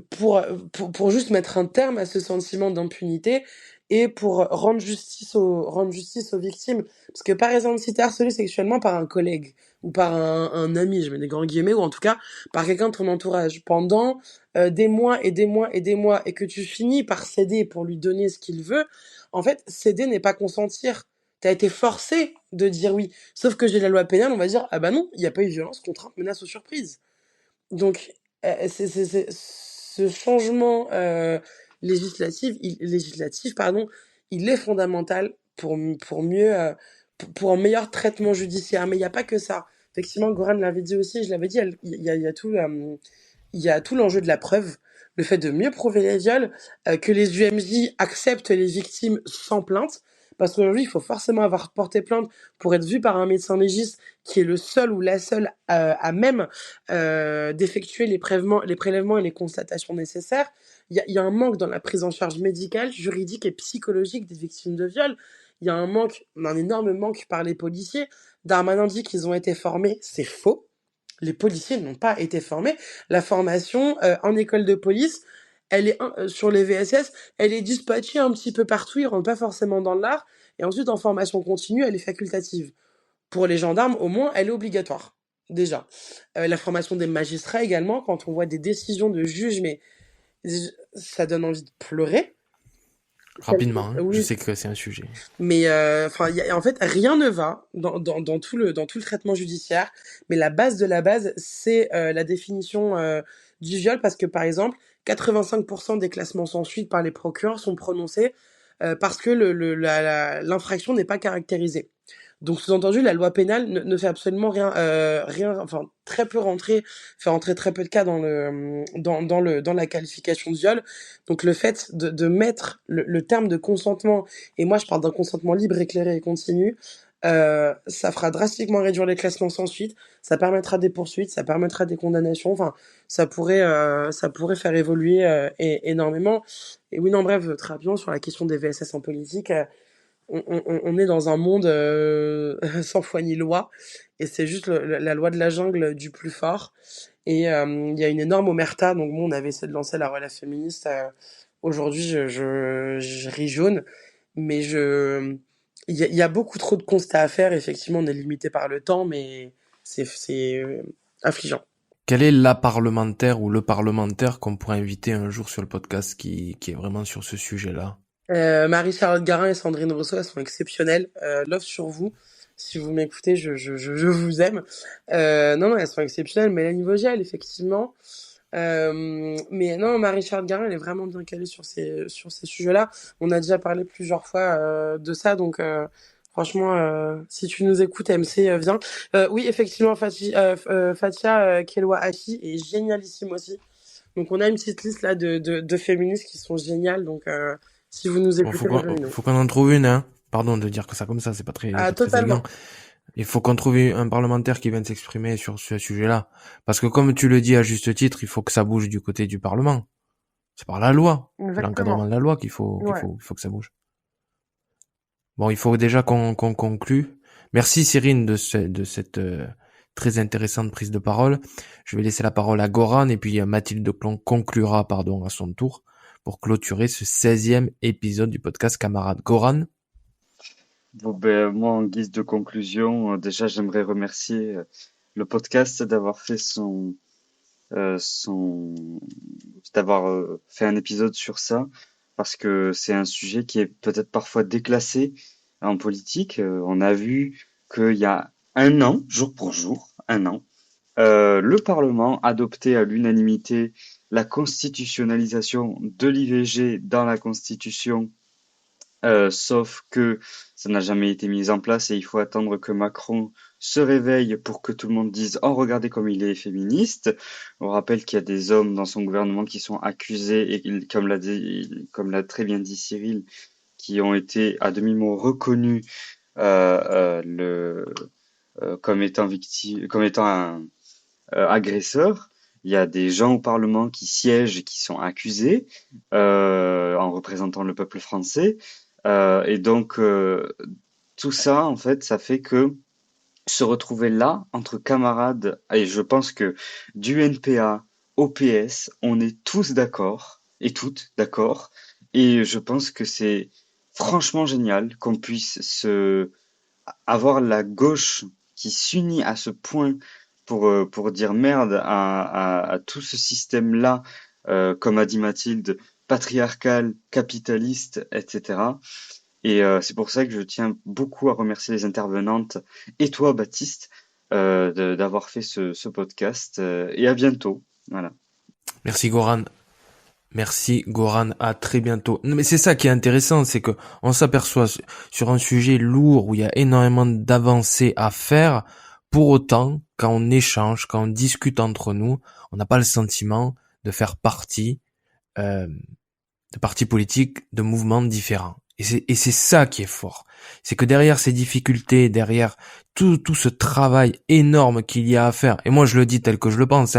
pour juste mettre un terme à ce sentiment d'impunité et pour rendre justice aux victimes. Parce que par exemple, si t'es harcelé sexuellement par un collègue ou par un ami, je mets des grands guillemets, ou en tout cas par quelqu'un de ton entourage pendant des mois et des mois et des mois, et que tu finis par céder pour lui donner ce qu'il veut, en fait, céder n'est pas consentir. T'as été forcé de dire oui. Sauf que j'ai la loi pénale, on va dire, ah bah non, il n'y a pas eu violence, contrainte, menace ou surprise. Donc, ce changement législatif, pardon, il est fondamental pour mieux, pour un meilleur traitement judiciaire. Mais il n'y a pas que ça. effectivement, Goran l'avait dit aussi, je l'avais dit, il y a tout l'enjeu de la preuve, le fait de mieux prouver les viols, que les UMJ acceptent les victimes sans plainte, parce qu'aujourd'hui, il faut forcément avoir porté plainte pour être vu par un médecin légiste qui est le seul ou la seule à même d'effectuer les prélèvements et les constatations nécessaires. Il y a un manque dans la prise en charge médicale, juridique et psychologique des victimes de viol. Il y a un énorme manque par les policiers. Darmanin dit qu'ils ont été formés, c'est faux. Les policiers n'ont pas été formés. La formation en école de police, sur les VSS, elle est dispatchée un petit peu partout, ils rentrent pas forcément dans l'art. Et ensuite, en formation continue, elle est facultative. Pour les gendarmes, au moins, elle est obligatoire, déjà. La formation des magistrats également, quand on voit des décisions de juges, mais ça donne envie de pleurer. Rapidement, hein. Je Oui, sais que c'est un sujet. mais en fait, rien ne va dans tout le traitement judiciaire. Mais la base de la base, c'est la définition du viol, parce que par exemple, 85% des classements sans suite par les procureurs sont prononcés parce que l'infraction n'est pas caractérisée. Donc, sous-entendu, la loi pénale ne fait absolument enfin, fait rentrer très peu de cas dans la qualification de viol. Donc, le fait de mettre le terme de consentement, et moi, je parle d'un consentement libre, éclairé et continu, ça fera drastiquement réduire les classements sans suite, ça permettra des poursuites, ça permettra des condamnations, enfin, ça pourrait faire évoluer énormément. Et oui, non, bref, très rapidement, sur la question des VSS en politique, on est dans un monde sans foi ni loi, et c'est juste la loi de la jungle du plus fort. Et il y a une énorme omerta, donc bon, on avait essayé de lancer la relève féministe. Aujourd'hui, je ris jaune, mais il y a beaucoup trop de constats à faire. Effectivement, on est limité par le temps, mais c'est affligeant. Quelle est la parlementaire ou le parlementaire qu'on pourrait inviter un jour sur le podcast qui est vraiment sur ce sujet-là? Marie-Charlotte Garin et Sandrine Rousseau, elles sont exceptionnelles. Love sur vous. Si vous m'écoutez, je vous aime. Non, elles sont exceptionnelles. Mélanie Vogel, effectivement. Mais non, Marie-Charlotte Garin, elle est vraiment bien calée sur ces sujets-là. On a déjà parlé plusieurs fois de ça, donc franchement, si tu nous écoutes, MC, viens. Oui, effectivement, Fatia Kelwa Hachi est génialissime aussi. Donc on a une petite liste là de féministes qui sont géniales, donc si vous nous Bon, écoutez, rejoignez-nous. faut qu'on en trouve une, hein. Pardon de dire que ça comme ça, c'est pas très élégant. Totalement. Il faut qu'on trouve un parlementaire qui vienne s'exprimer sur ce sujet-là. Parce que comme tu le dis à juste titre, il faut que ça bouge du côté du Parlement. C'est par la loi. C'est Exactement. l'encadrement de la loi qu'il faut que ça bouge. Bon, il faut déjà qu'on conclue. Merci Cyrine de cette très intéressante prise de parole. Je vais laisser la parole à Goran et puis Mathilde conclura, à son tour pour clôturer ce 16e épisode du podcast Camarades. Goran? Bon, ben, moi, en guise de conclusion, déjà, j'aimerais remercier le podcast d'avoir fait d'avoir fait un épisode sur ça, parce que c'est un sujet qui est peut-être parfois déclassé en politique. On a vu qu'il y a un an, jour pour jour, le Parlement adoptait à l'unanimité la constitutionnalisation de l'IVG dans la Constitution, sauf que ça n'a jamais été mis en place et il faut attendre que Macron se réveille pour que tout le monde dise « Oh, regardez comme il est féministe ». On rappelle qu'il y a des hommes dans son gouvernement qui sont accusés et comme l'a très bien dit Cyril, qui ont été à demi-mot reconnus comme étant un agresseur. Il y a des gens au Parlement qui siègent et qui sont accusés en représentant le peuple français. Et donc, tout ça, en fait, ça fait que se retrouver là, entre camarades, et je pense que du NPA au PS, on est tous d'accord, et toutes d'accord, et je pense que c'est franchement génial qu'on puisse avoir la gauche qui s'unit à ce point pour dire merde à tout ce système-là, comme a dit Mathilde, patriarcal, capitaliste, etc. Et c'est pour ça que je tiens beaucoup à remercier les intervenantes et toi, Baptiste, d'avoir fait ce podcast. Et à bientôt. Voilà. Merci Goran. À très bientôt. Mais c'est ça qui est intéressant, c'est que on s'aperçoit sur un sujet lourd où il y a énormément d'avancées à faire. Pour autant, quand on échange, quand on discute entre nous, on n'a pas le sentiment de faire partie de partis politiques, de mouvements différents. Et c'est ça qui est fort. C'est que derrière ces difficultés, derrière tout ce travail énorme qu'il y a à faire, et moi je le dis tel que je le pense,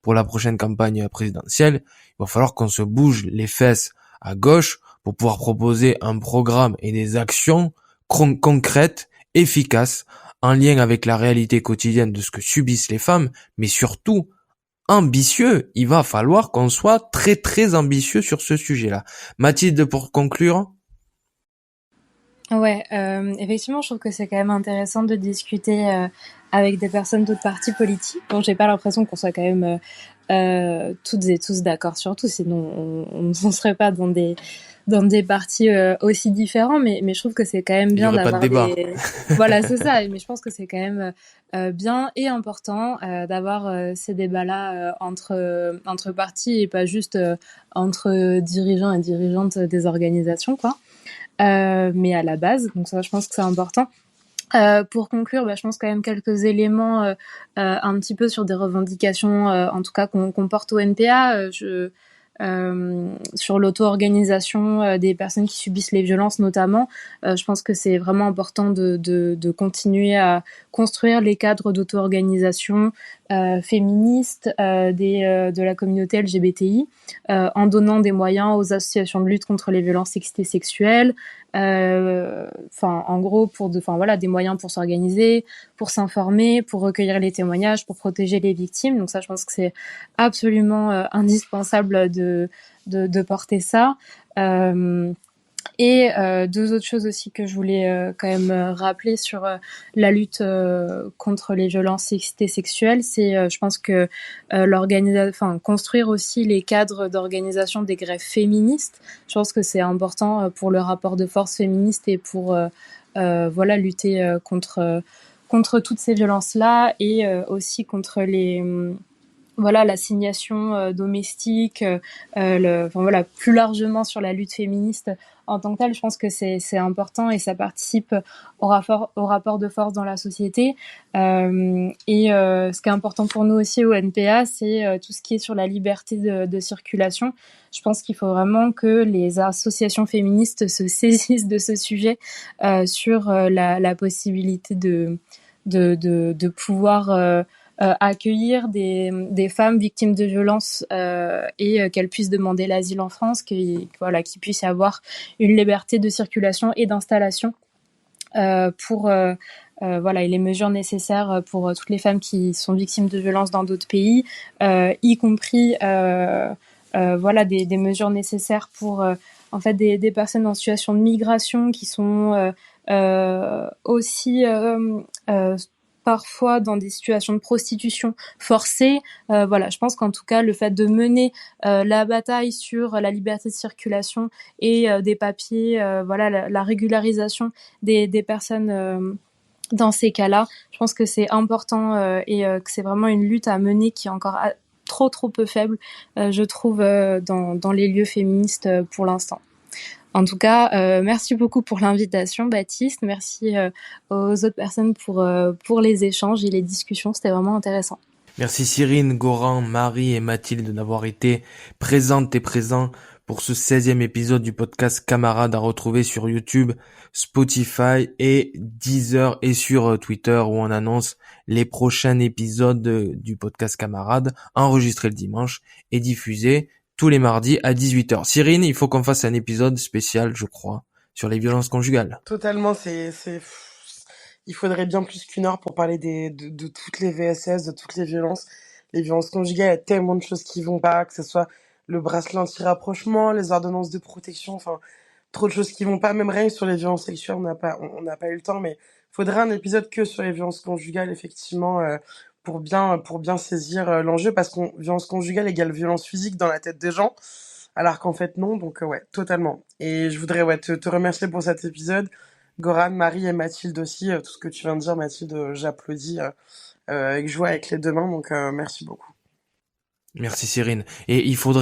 pour la prochaine campagne présidentielle, il va falloir qu'on se bouge les fesses à gauche pour pouvoir proposer un programme et des actions concrètes, efficaces, en lien avec la réalité quotidienne de ce que subissent les femmes, mais surtout ambitieux. Il va falloir qu'on soit très très ambitieux sur ce sujet-là. Mathilde, pour conclure. Ouais, effectivement, je trouve que c'est quand même intéressant de discuter avec des personnes d'autres partis politiques. Bon, j'ai pas l'impression qu'on soit quand même toutes et tous d'accord sur tout, sinon on ne serait pas dans des partis aussi différents, mais je trouve que c'est quand même bien d'avoir des... Voilà, c'est ça, mais je pense que c'est quand même bien et important d'avoir ces débats-là entre partis et pas juste entre dirigeants et dirigeantes des organisations, quoi. Mais à la base, donc ça, je pense que c'est important. Pour conclure, je pense quand même quelques éléments un petit peu sur des revendications, en tout cas qu'on porte au NPA. Sur l'auto-organisation des personnes qui subissent les violences notamment, je pense que c'est vraiment important de continuer à construire les cadres d'auto-organisation féministes de la communauté LGBTI en donnant des moyens aux associations de lutte contre les violences sexistes et sexuelles, en gros des moyens pour s'organiser, pour s'informer, pour recueillir les témoignages, pour protéger les victimes. Donc ça, je pense que c'est absolument indispensable de porter ça. Et deux autres choses aussi que je voulais quand même rappeler sur la lutte contre les violences sexistes et sexuelles, c'est je pense que construire aussi les cadres d'organisation des grèves féministes. Je pense que c'est important pour le rapport de force féministe et pour lutter contre toutes ces violences-là et aussi contre l'assignation domestique, plus largement sur la lutte féministe en tant que telle. Je pense que c'est important et ça participe au rapport de force dans la société. Ce qui est important pour nous aussi au NPA, c'est tout ce qui est sur la liberté de circulation. Je pense qu'il faut vraiment que les associations féministes se saisissent de ce sujet sur la possibilité de pouvoir accueillir des femmes victimes de violences et qu'elles puissent demander l'asile en France, qu'il puisse y avoir une liberté de circulation et d'installation et les mesures nécessaires pour toutes les femmes qui sont victimes de violences dans d'autres pays, y compris des mesures nécessaires pour des personnes en situation de migration qui sont aussi parfois dans des situations de prostitution forcée. Je pense qu'en tout cas, le fait de mener la bataille sur la liberté de circulation et des papiers, la régularisation des personnes dans ces cas-là, je pense que c'est important et que c'est vraiment une lutte à mener qui est encore trop peu faible, je trouve, dans les lieux féministes pour l'instant. En tout cas, merci beaucoup pour l'invitation, Baptiste. Merci aux autres personnes pour les échanges et les discussions. C'était vraiment intéressant. Merci Cyrine, Goran, Marie et Mathilde d'avoir été présentes et présents pour ce 16e épisode du podcast Camarades à retrouver sur YouTube, Spotify et Deezer et sur Twitter où on annonce les prochains épisodes du podcast Camarades enregistrés le dimanche et diffusés tous les mardis à 18h. Cyrine, il faut qu'on fasse un épisode spécial, je crois, sur les violences conjugales. Totalement, il faudrait bien plus qu'une heure pour parler de toutes les VSS, de toutes les violences. Les violences conjugales, il y a tellement de choses qui vont pas, que ce soit le bracelet anti-rapprochement, les ordonnances de protection, trop de choses qui vont pas, même rien que sur les violences sexuelles, on n'a pas eu le temps, mais faudrait un épisode que sur les violences conjugales, effectivement, pour bien saisir l'enjeu, parce que violence conjugale égale violence physique dans la tête des gens, alors qu'en fait non, donc ouais, totalement. Et je voudrais te remercier pour cet épisode, Goran, Marie et Mathilde aussi, tout ce que tu viens de dire, Mathilde, j'applaudis avec joie, avec les deux mains, donc merci beaucoup. Merci Cyrine. Et il faut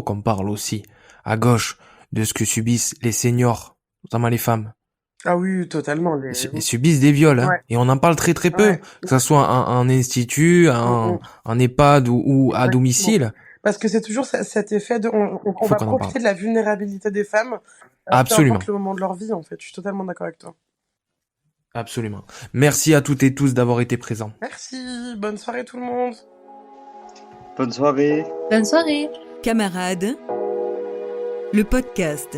qu'on parle aussi à gauche de ce que subissent les seniors, notamment les femmes. Ah oui, totalement. subissent des viols, hein. Ouais. Et on en parle très très peu, Ouais. que ça soit un institut, un EHPAD ou à Exactement. domicile. Parce que c'est toujours cet effet de, on Faut va qu'on en parle. profiter de la vulnérabilité des femmes, peu Absolument. importe le moment de leur vie, en fait. Je suis totalement d'accord avec toi. Absolument. Merci à toutes et tous d'avoir été présents. Merci. Bonne soirée tout le monde. Bonne soirée. Bonne soirée. Camarades, le podcast.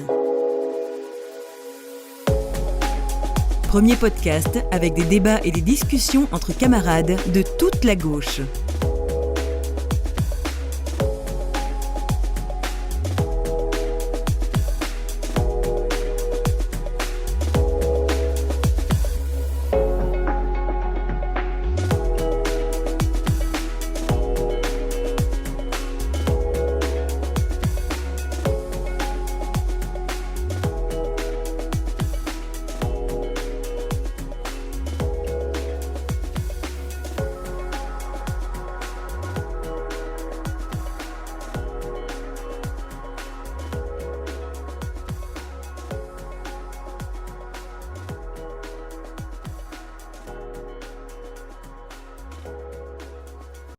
Premier podcast avec des débats et des discussions entre camarades de toute la gauche.